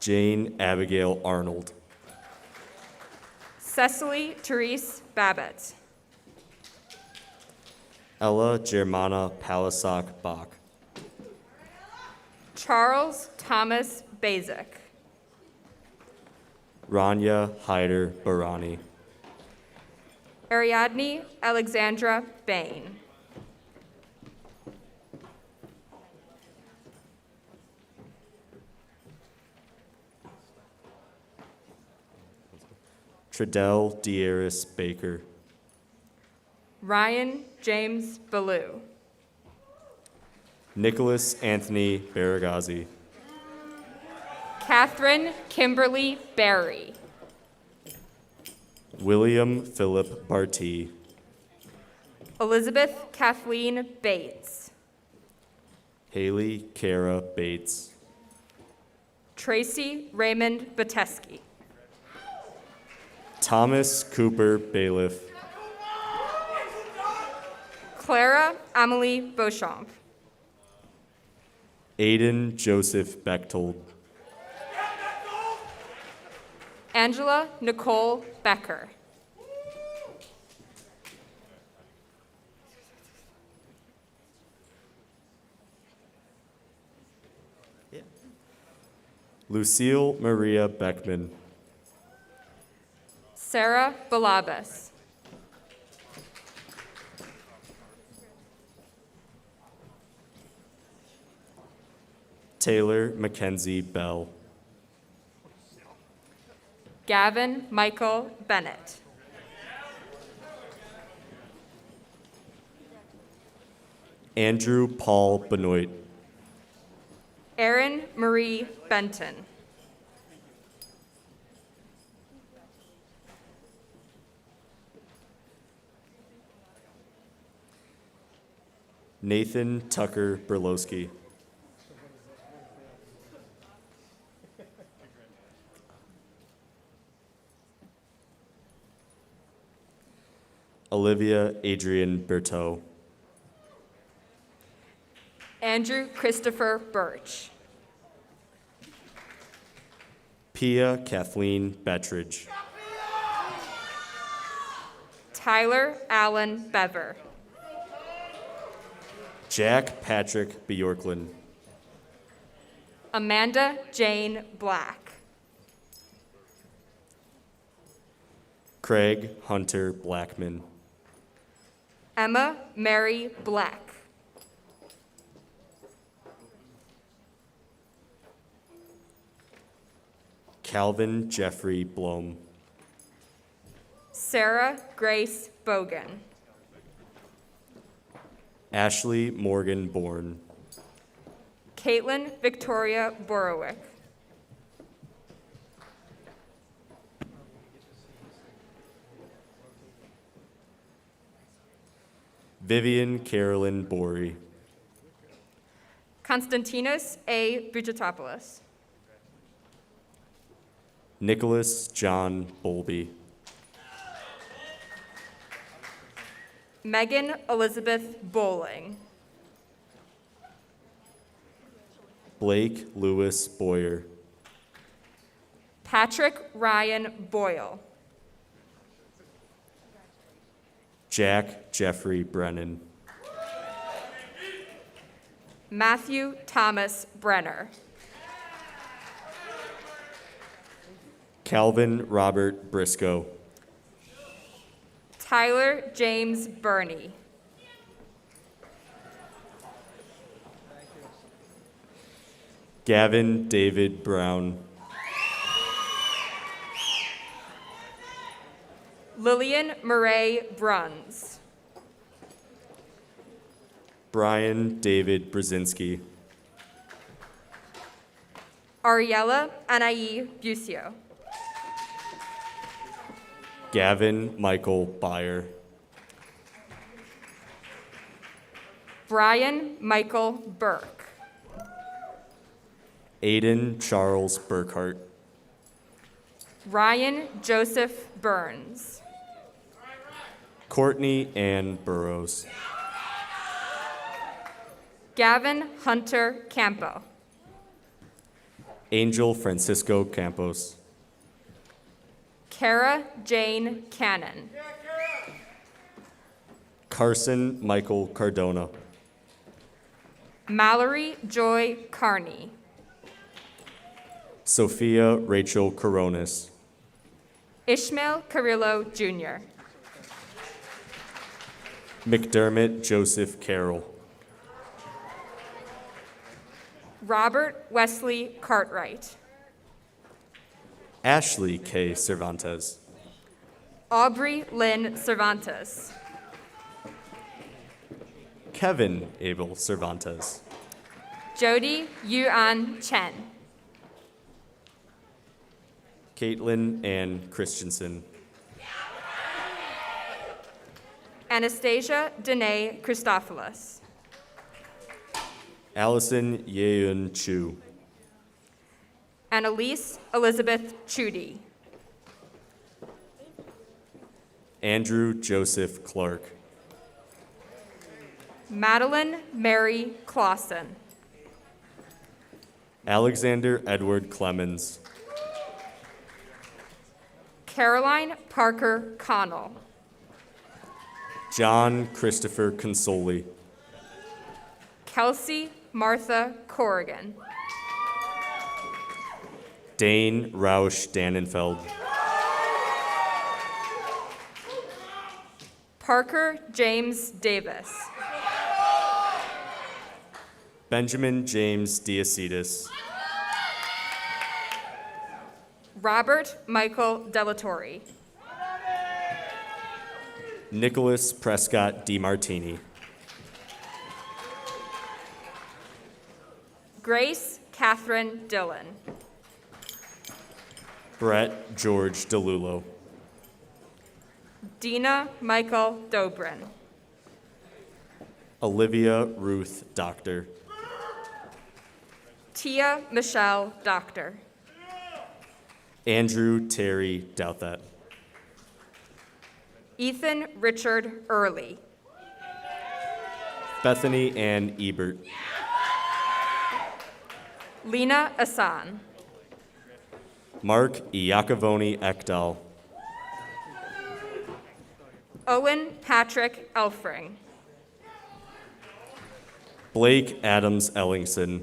Jane Abigail Arnold. Cecily Therese Babbitt. Ella Germana Palisak Bach. Charles Thomas Basic. Rania Hyder Barani. Ariadne Alexandra Bain. Tredell Dieris Baker. Ryan James Ballou. Nicholas Anthony Baragazzi. Catherine Kimberly Barry. William Philip Barty. Elizabeth Kathleen Bates. Haley Kara Bates. Tracy Raymond Bateski. Thomas Cooper Bailiff. Clara Amelie Beauchamp. Aiden Joseph Bechtold. Angela Nicole Becker. Lucille Maria Beckman. Sarah Balabas. Taylor Mackenzie Bell. Gavin Michael Bennett. Andrew Paul Benoit. Erin Marie Benton. Nathan Tucker Berlowski. Olivia Adrian Berteau. Andrew Christopher Birch. Pia Kathleen Bettridge. Tyler Allen Bever. Jack Patrick Bjorklund. Amanda Jane Black. Craig Hunter Blackman. Emma Mary Black. Calvin Jeffrey Blom. Sarah Grace Bogan. Ashley Morgan Bourne. Caitlin Victoria Borowick. Vivian Carolyn Bory. Konstantinos A. Bouchatopoulos. Nicholas John Bolby. Megan Elizabeth Bowling. Blake Lewis Boyer. Patrick Ryan Boyle. Jack Jeffrey Brennan. Matthew Thomas Brenner. Calvin Robert Briscoe. Tyler James Burney. Gavin David Brown. Lillian Murray Bruns. Brian David Brzezinski. Ariella Anaí Bucio. Gavin Michael Byer. Brian Michael Burke. Aiden Charles Burkhart. Ryan Joseph Burns. Courtney Ann Burrows. Gavin Hunter Campo. Angel Francisco Campos. Kara Jane Cannon. Carson Michael Cardona. Mallory Joy Carney. Sophia Rachel Coronis. Ishmael Carrillo Jr. McDermott Joseph Carroll. Robert Wesley Cartwright. Ashley K. Cervantes. Aubrey Lynn Cervantes. Kevin Abel Cervantes. Jody Yuan Chen. Caitlin Ann Christensen. Anastasia Danae Christophilus. Allison Yeun Chu. Annalise Elizabeth Chudy. Andrew Joseph Clark. Madeline Mary Clausen. Alexander Edward Clemens. Caroline Parker Connell. John Christopher Consoli. Kelsey Martha Corrigan. Dane Rausch Dannenfeld. Parker James Davis. Benjamin James Diacetis. Robert Michael Delatorre. Nicholas Prescott DiMartini. Grace Catherine Dillon. Brett George DeLulo. Dina Michael Dobrin. Olivia Ruth Doctor. Tia Michelle Doctor. Andrew Terry Douthat. Ethan Richard Early. Bethany Ann Ebert. Lena Asan. Mark Iacovoni Ekdahl. Owen Patrick Elfring. Blake Adams Ellingson.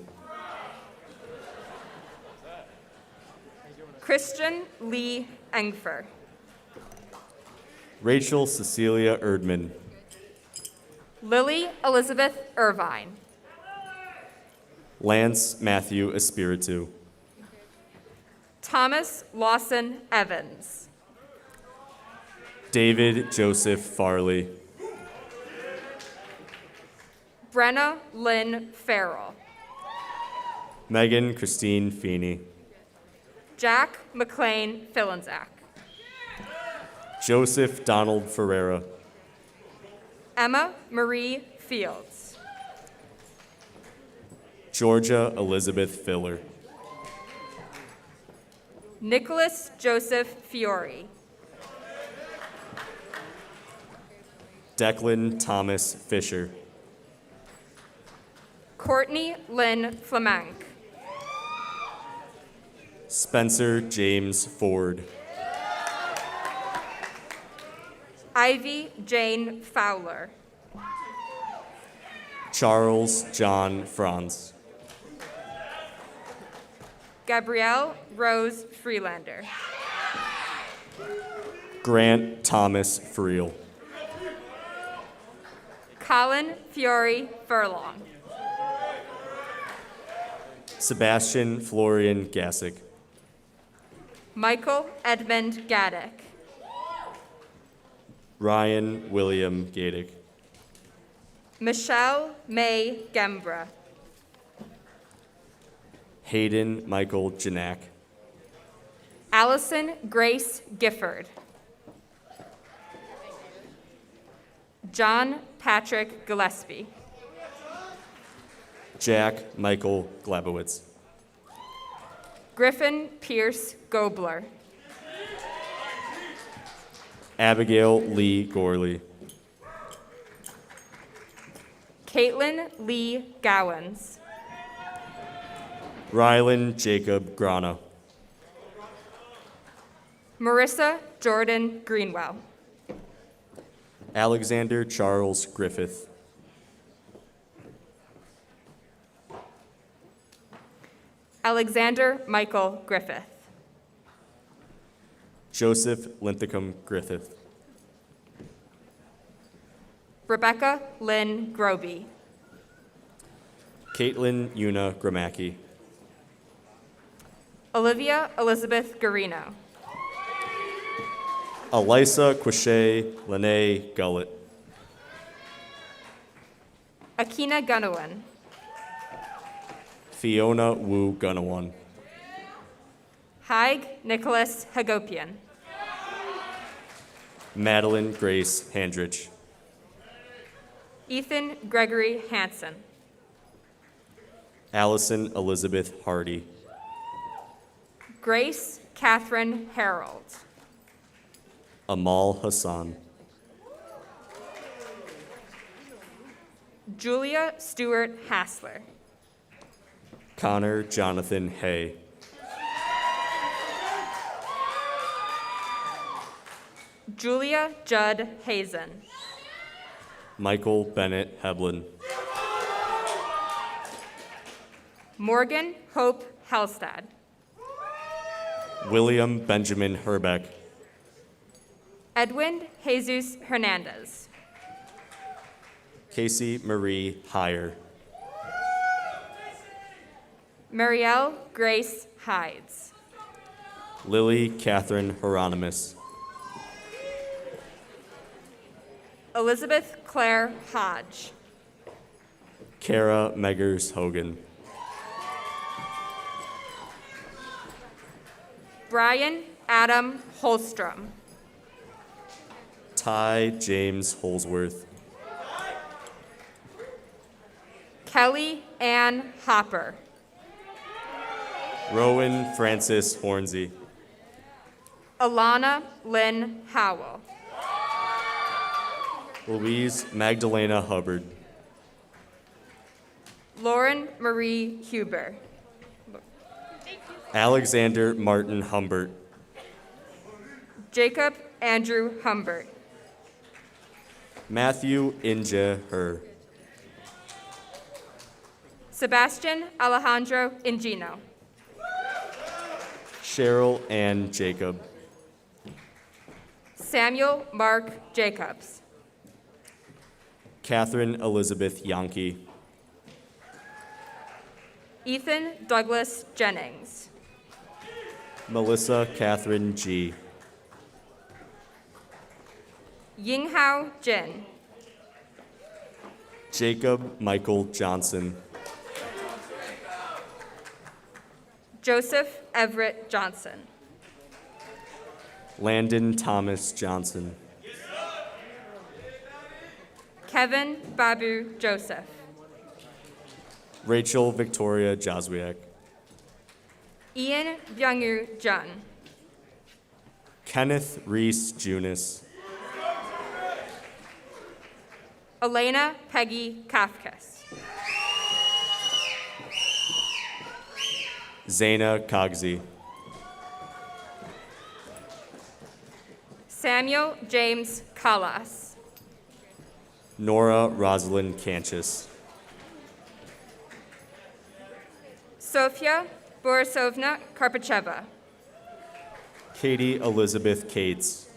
Christian Lee Engfer. Rachel Cecilia Erdman. Lily Elizabeth Irvine. Lance Matthew Espiritu. Thomas Lawson Evans. David Joseph Farley. Brenna Lynn Farrell. Megan Christine Feeney. Jack McLean Fillinzak. Joseph Donald Ferreira. Emma Marie Fields. Georgia Elizabeth Filler. Nicholas Joseph Fiore. Declan Thomas Fisher. Courtney Lynn Flamank. Spencer James Ford. Ivy Jane Fowler. Charles John Franz. Gabrielle Rose Freelander. Grant Thomas Friel. Colin Fiore Furlong. Sebastian Florian Gassick. Michael Edmund Gaddick. Ryan William Gadick. Michelle May Gembra. Hayden Michael Janak. Allison Grace Gifford. John Patrick Gillespie. Jack Michael Glabowitz. Griffin Pierce Gobler. Abigail Lee Gorley. Caitlin Lee Gowans. Rylan Jacob Grana. Marissa Jordan Greenwell. Alexander Charles Griffith. Alexander Michael Griffith. Joseph Linthicum Griffith. Rebecca Lynn Groby. Caitlin Una Gramacki. Olivia Elizabeth Garino. Elisa Quishay Lene Gullett. Akina Gunawan. Fiona Wu Gunawan. Haig Nicholas Hagopian. Madeline Grace Handrich. Ethan Gregory Hansen. Allison Elizabeth Hardy. Grace Catherine Harold. Amal Hassan. Julia Stewart Hassler. Connor Jonathan Hay. Julia Judd Hazen. Michael Bennett Heblin. Morgan Hope Helstad. William Benjamin Herbeck. Edwin Jesus Hernandez. Casey Marie Heyer. Marielle Grace Hides. Lily Catherine Hieronymus. Elizabeth Claire Hodge. Kara Meggers Hogan. Brian Adam Holstrom. Ty James Holsworth. Kelly Ann Hopper. Rowan Francis Hornsey. Alana Lynn Howell. Louise Magdalena Hubbard. Lauren Marie Huber. Alexander Martin Humbert. Jacob Andrew Humbert. Matthew Inja Her. Sebastian Alejandro Ingino. Cheryl Ann Jacob. Samuel Mark Jacobs. Catherine Elizabeth Yankee. Ethan Douglas Jennings. Melissa Catherine G. Yinghao Jin. Jacob Michael Johnson. Joseph Everett Johnson. Landon Thomas Johnson. Kevin Babu Joseph. Rachel Victoria Joswiak. Ian Byung-yu Jun. Kenneth Reese Junis. Elena Peggy Kafkas. Zaina Cogsey. Samuel James Callas. Nora Rosalind Canchis. Sofia Borisovna Karpacheva. Katie Elizabeth Cates.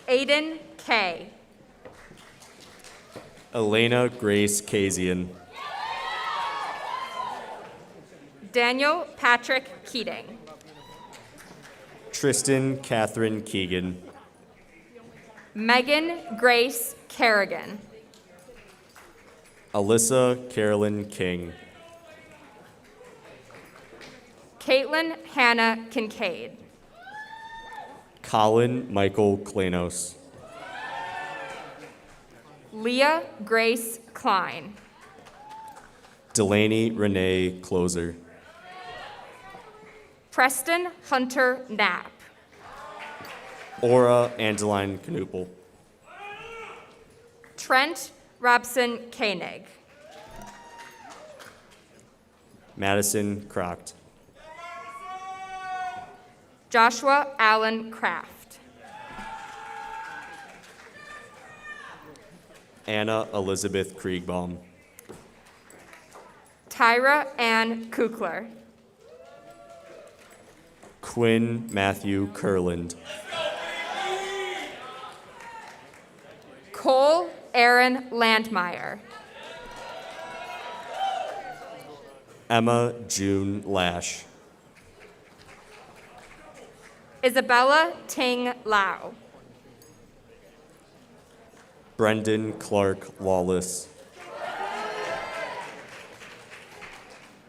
Aiden K. Elena Grace Kazian. Daniel Patrick Keating. Tristan Catherine Keegan. Megan Grace Kerrigan. Alyssa Carolyn King. Caitlin Hannah Kincaid. Colin Michael Klanos. Leah Grace Klein. Delaney Renee Closer. Preston Hunter Knapp. Aura Angeline Knoopel. Trent Robson Koenig. Madison Croct. Joshua Allen Kraft. Anna Elizabeth Kriegbaum. Tyra Ann Kukler. Quinn Matthew Kurland. Cole Aaron Landmeyer. Emma June Lash. Isabella Ting Lau. Brendan Clark Lawless.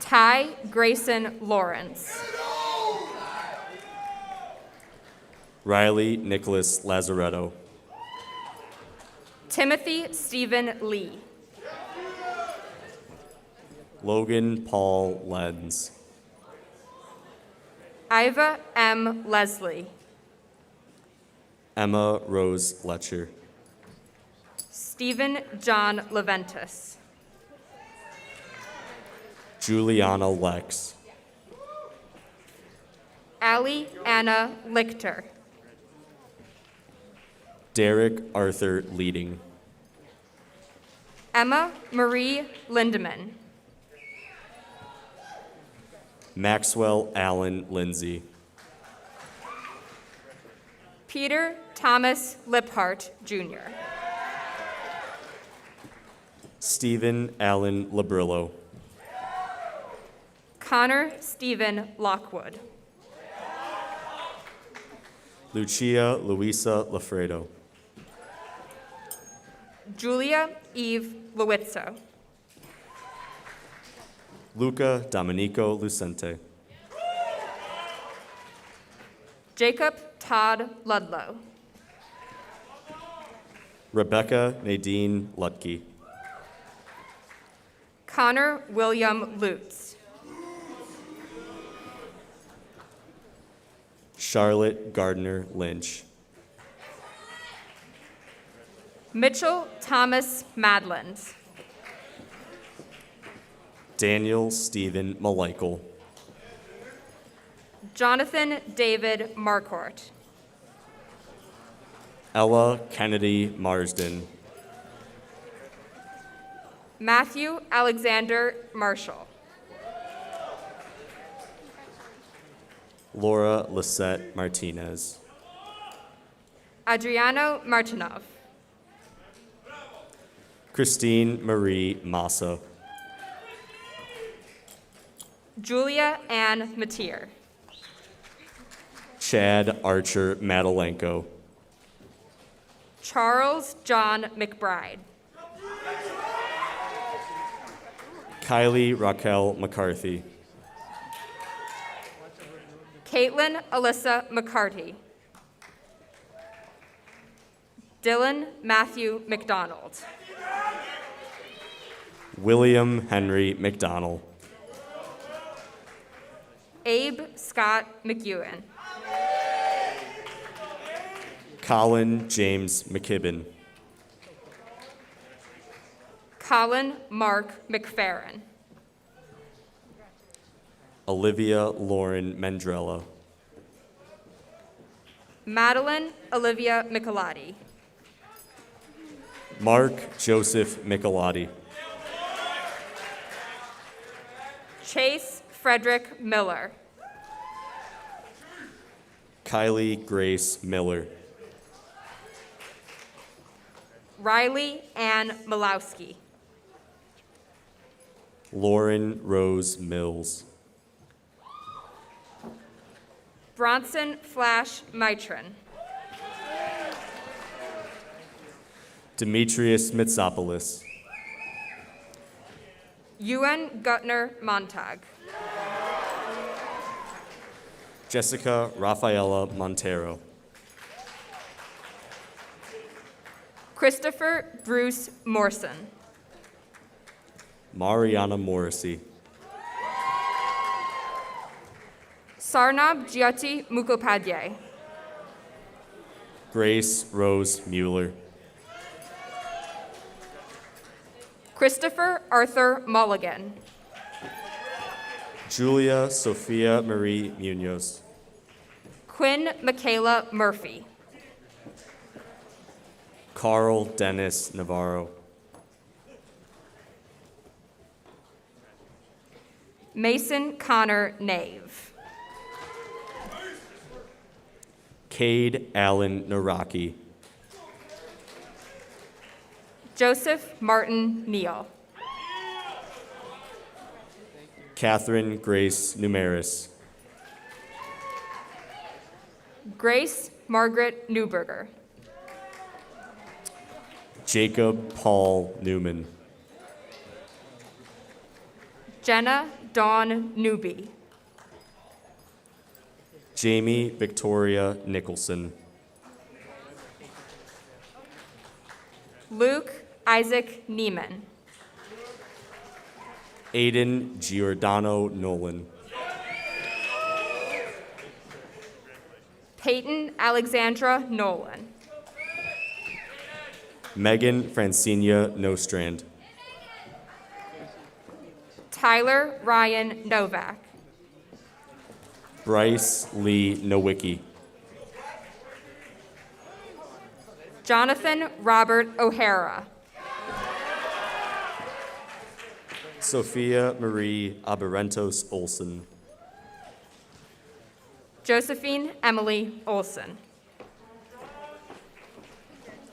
Ty Grayson Lawrence. Riley Nicholas Lazaretto. Timothy Stephen Lee. Logan Paul Lenz. Iva M. Leslie. Emma Rose Letcher. Stephen John Leventis. Juliana Lex. Allie Anna Lichter. Derek Arthur Leading. Emma Marie Lindemann. Maxwell Allen Lindsay. Peter Thomas Liphart, Jr. Stephen Allen Labrillo. Connor Stephen Lockwood. Lucia Luisa Lafredo. Julia Eve Lewitzo. Luca Domenico Lucente. Jacob Todd Ludlow. Rebecca Nadine Lutke. Connor William Lutz. Charlotte Gardner Lynch. Mitchell Thomas Madland. Daniel Stephen Malikel. Jonathan David Marcourt. Ella Kennedy Marsden. Matthew Alexander Marshall. Laura Lisette Martinez. Adriano Martinov. Christine Marie Massa. Julia Ann Matier. Chad Archer Matalenko. Charles John McBride. Kylie Raquel McCarthy. Caitlin Alyssa McCarty. Dylan Matthew McDonald. William Henry McDonald. Abe Scott McEwen. Colin James McKibben. Colin Mark McFerrin. Olivia Lauren Mendrella. Madeline Olivia Michelotti. Mark Joseph Michelotti. Chase Frederick Miller. Kylie Grace Miller. Riley Ann Malowski. Lauren Rose Mills. Bronson Flash Mitron. Demetrius Mitsopoulos. Ewan Gutner Montag. Jessica Rafaela Montero. Christopher Bruce Morrison. Mariana Morrissey. Sarnab Jyoti Mukhopadhyay. Grace Rose Mueller. Christopher Arthur Mulligan. Julia Sophia Marie Munoz. Quinn Michaela Murphy. Carl Dennis Navarro. Mason Connor Nave. Cade Allen Naraki. Joseph Martin Neal. Catherine Grace Numeris. Grace Margaret Newberger. Jacob Paul Newman. Jenna Dawn Newby. Jamie Victoria Nicholson. Luke Isaac Neiman. Aiden Giordano Nolan. Peyton Alexandra Nolan. Megan Francina Nostrand. Tyler Ryan Novak. Bryce Lee Nowicki. Jonathan Robert O'Hara. Sophia Marie Aberentos Olson. Josephine Emily Olson.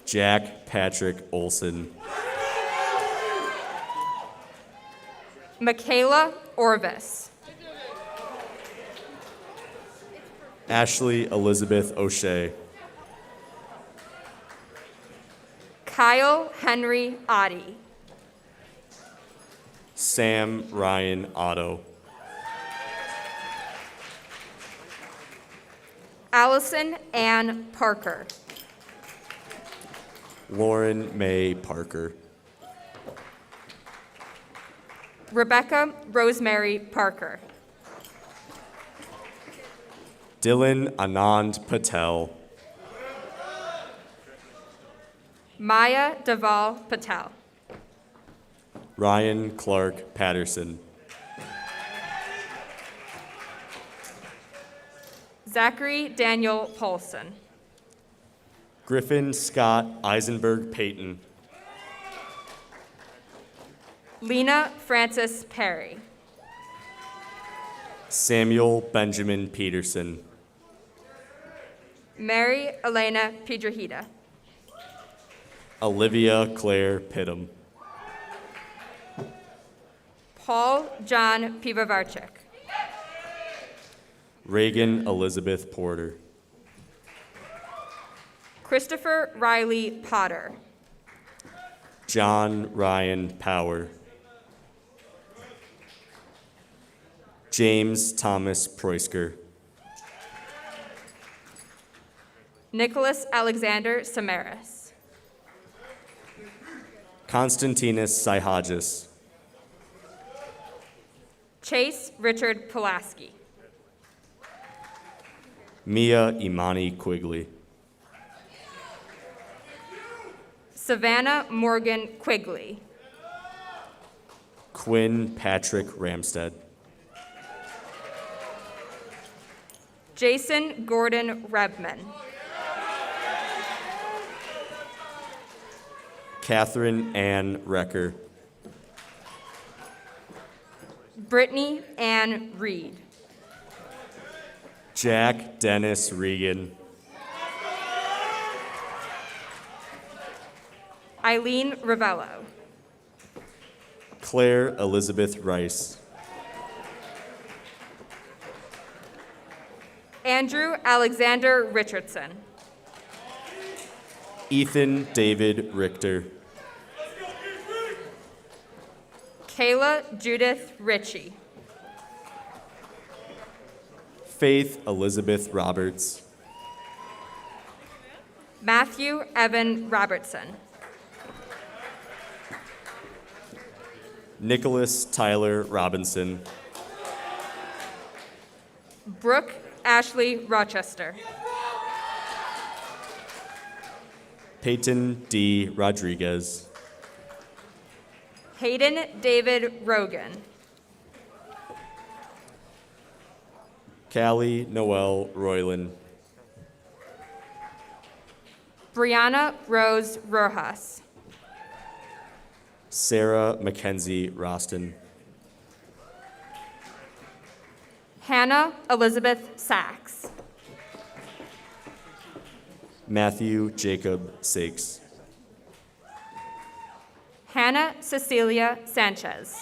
Jack Patrick Olson. Michaela Orvis. Ashley Elizabeth O'Shea. Kyle Henry Oddie. Sam Ryan Otto. Allison Ann Parker. Lauren May Parker. Rebecca Rosemary Parker. Dylan Anand Patel. Maya Deval Patel. Ryan Clark Patterson. Zachary Daniel Paulson. Griffin Scott Eisenberg Payton. Lena Francis Perry. Samuel Benjamin Peterson. Mary Elena Piedrahita. Olivia Claire Pittum. Paul John Pivovarchik. Reagan Elizabeth Porter. Christopher Riley Potter. John Ryan Power. James Thomas Preusker. Nicholas Alexander Samaras. Constantinos Syhagas. Chase Richard Pulaski. Mia Imani Quigley. Savannah Morgan Quigley. Quinn Patrick Ramstead. Jason Gordon Rebman. Catherine Ann Recker. Brittany Ann Reed. Jack Dennis Regan. Eileen Ravello. Claire Elizabeth Rice. Andrew Alexander Richardson. Ethan David Richter. Kayla Judith Ritchie. Faith Elizabeth Roberts. Matthew Evan Robertson. Nicholas Tyler Robinson. Brooke Ashley Rochester. Peyton D. Rodriguez. Hayden David Rogan. Callie Noel Royland. Brianna Rose Rojas. Sarah Mackenzie Roston. Hannah Elizabeth Sachs. Matthew Jacob Sakes. Hannah Cecilia Sanchez.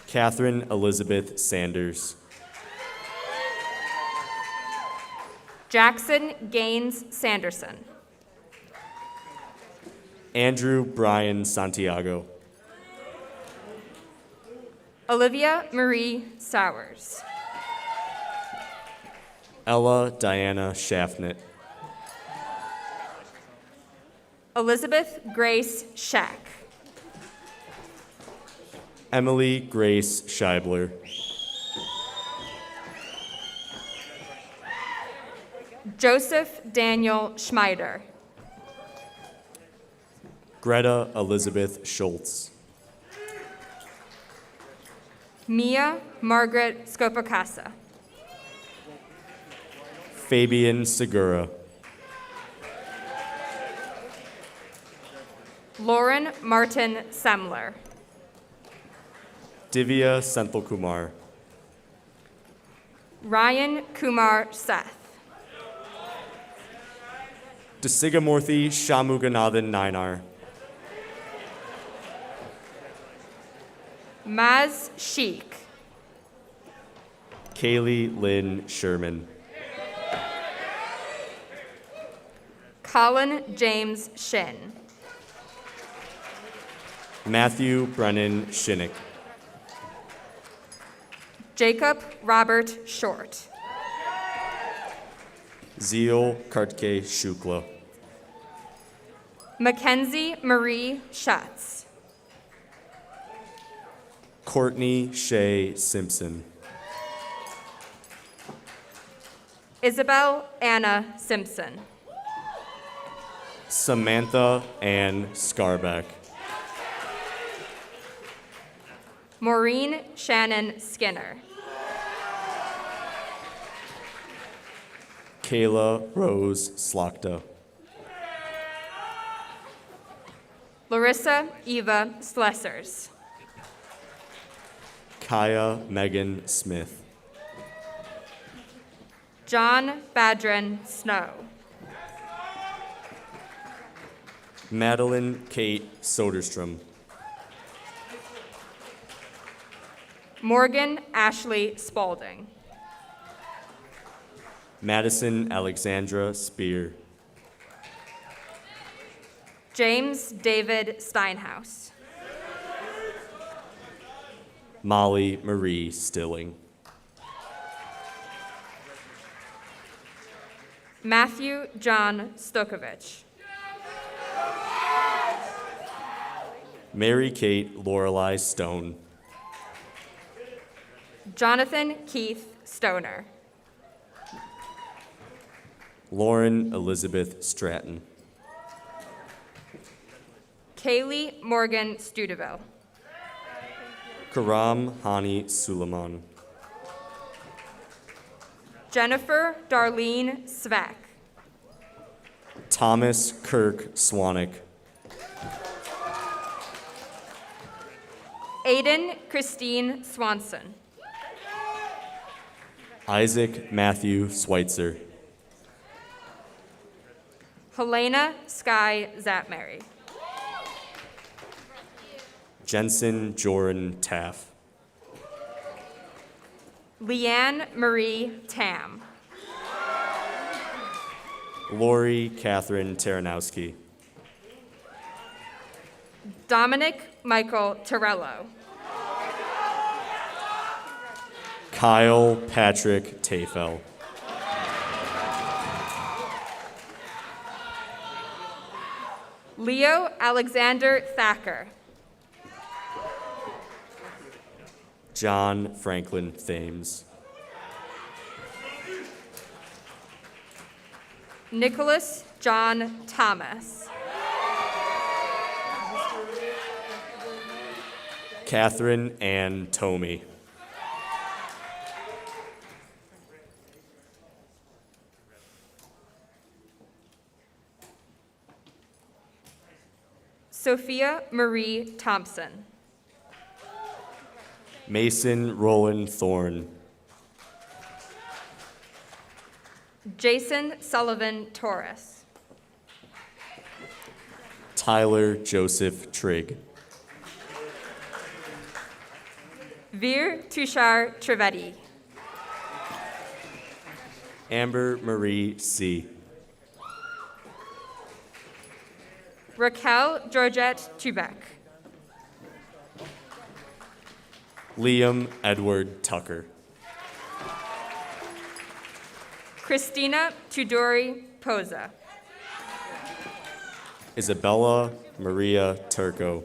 Catherine Elizabeth Sanders. Jackson Gaines Sanderson. Andrew Brian Santiago. Olivia Marie Sowers. Ella Diana Schaffnett. Elizabeth Grace Scheck. Emily Grace Scheibler. Joseph Daniel Schmeider. Greta Elizabeth Schultz. Mia Margaret Scopacasa. Fabian Segura. Lauren Martin Semler. Divya Senthilkumar. Ryan Kumar Seth. Desigamorthy Shamuganathan Nainar. Maz Sheik. Kaylee Lynn Sherman. Colin James Shin. Matthew Brennan Shinnick. Jacob Robert Short. Zeal Kartke Shukla. Mackenzie Marie Schatz. Courtney Shea Simpson. Isabel Anna Simpson. Samantha Ann Scarbeck. Maureen Shannon Skinner. Kayla Rose Slokta. Larissa Eva Slessers. Kaya Megan Smith. John Badron Snow. Madeline Kate Soderstrom. Morgan Ashley Spalding. Madison Alexandra Spear. James David Steinhaus. Molly Marie Stilling. Matthew John Stokovich. Mary Kate Lorelei Stone. Jonathan Keith Stoner. Lauren Elizabeth Stratton. Kaylee Morgan Studeville. Karam Hani Suleiman. Jennifer Darlene Svek. Thomas Kirk Swanek. Aiden Christine Swanson. Isaac Matthew Schweitzer. Helena Sky Zatmary. Jensen Joran Taff. Leanne Marie Tam. Lori Catherine Taranowski. Dominic Michael Torello. Kyle Patrick Tafel. Leo Alexander Thacker. John Franklin Thames. Nicholas John Thomas. Catherine Ann Tomey. Sophia Marie Thompson. Mason Roland Thorne. Jason Sullivan Torres. Tyler Joseph Trigg. Veer Tushar Trivedi. Amber Marie C. Raquel Georgette Tubeck. Liam Edward Tucker. Christina Tudori Poza. Isabella Maria Turco.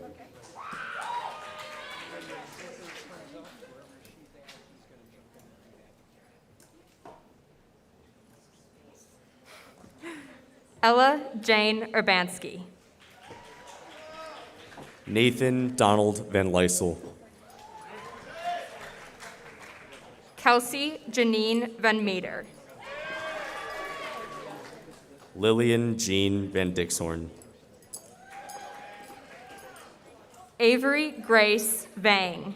Ella Jane Urbanski. Nathan Donald Van Lysel. Kelsey Janine Van Meter. Lillian Jean Van Dixhorn. Avery Grace Vang.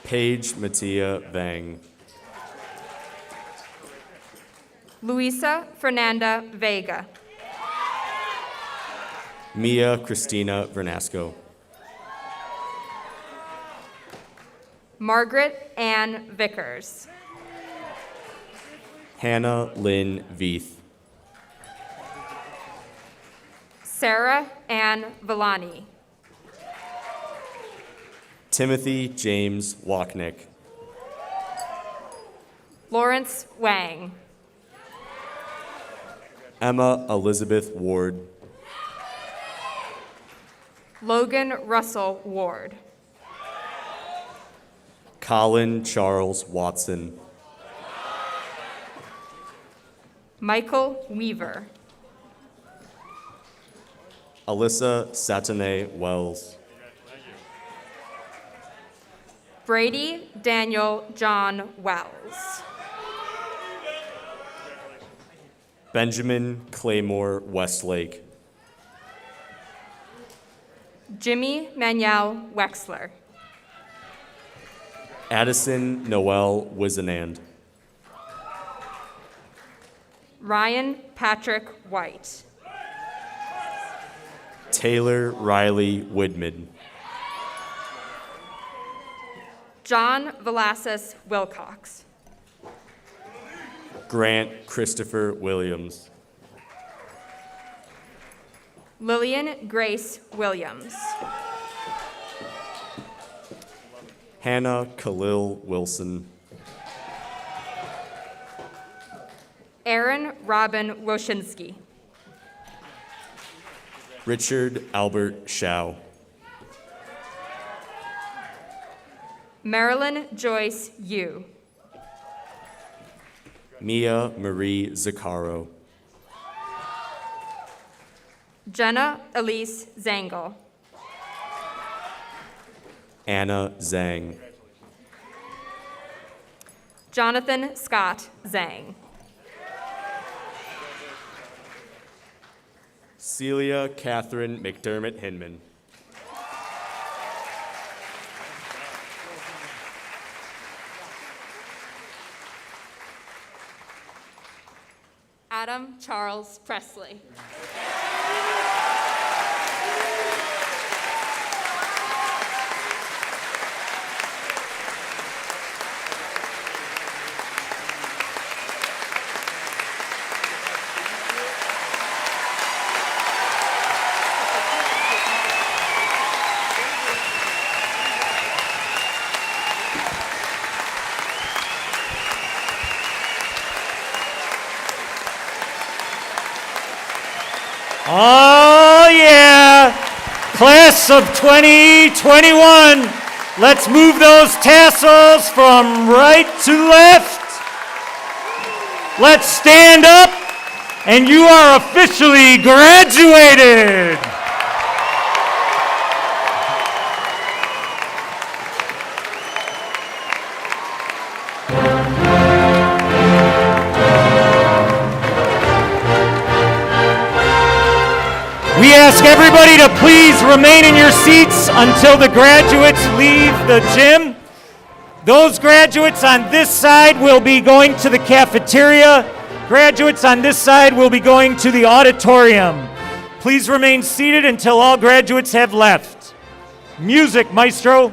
Paige Mattia Vang. Luisa Fernanda Vega. Mia Christina Vernasco. Margaret Ann Vickers. Hannah Lynn Veith. Sarah Ann Villani. Timothy James Wachnick. Lawrence Wang. Emma Elizabeth Ward. Logan Russell Ward. Colin Charles Watson. Michael Weaver. Alyssa Saturday Wells. Brady Daniel John Wells. Benjamin Claymore Westlake. Jimmy Manuel Wexler. Addison Noel Wizenand. Ryan Patrick White. Taylor Riley Widman. John Velasquez Wilcox. Grant Christopher Williams. Lillian Grace Williams. Hannah Khalil Wilson. Aaron Robin Woshinski. Richard Albert Schau. Marilyn Joyce Yu. Mia Marie Zaccaro. Jenna Elise Zangle. Anna Zhang. Jonathan Scott Zhang. Celia Catherine McDermott Hinman. Adam Charles Presley. Oh, yeah. Class of 2021, let's move those tassels from right to left. Let's stand up, and you are officially graduated. We ask everybody to please remain in your seats until the graduates leave the gym. Those graduates on this side will be going to the cafeteria. Graduates on this side will be going to the auditorium. Please remain seated until all graduates have left. Music, maestro.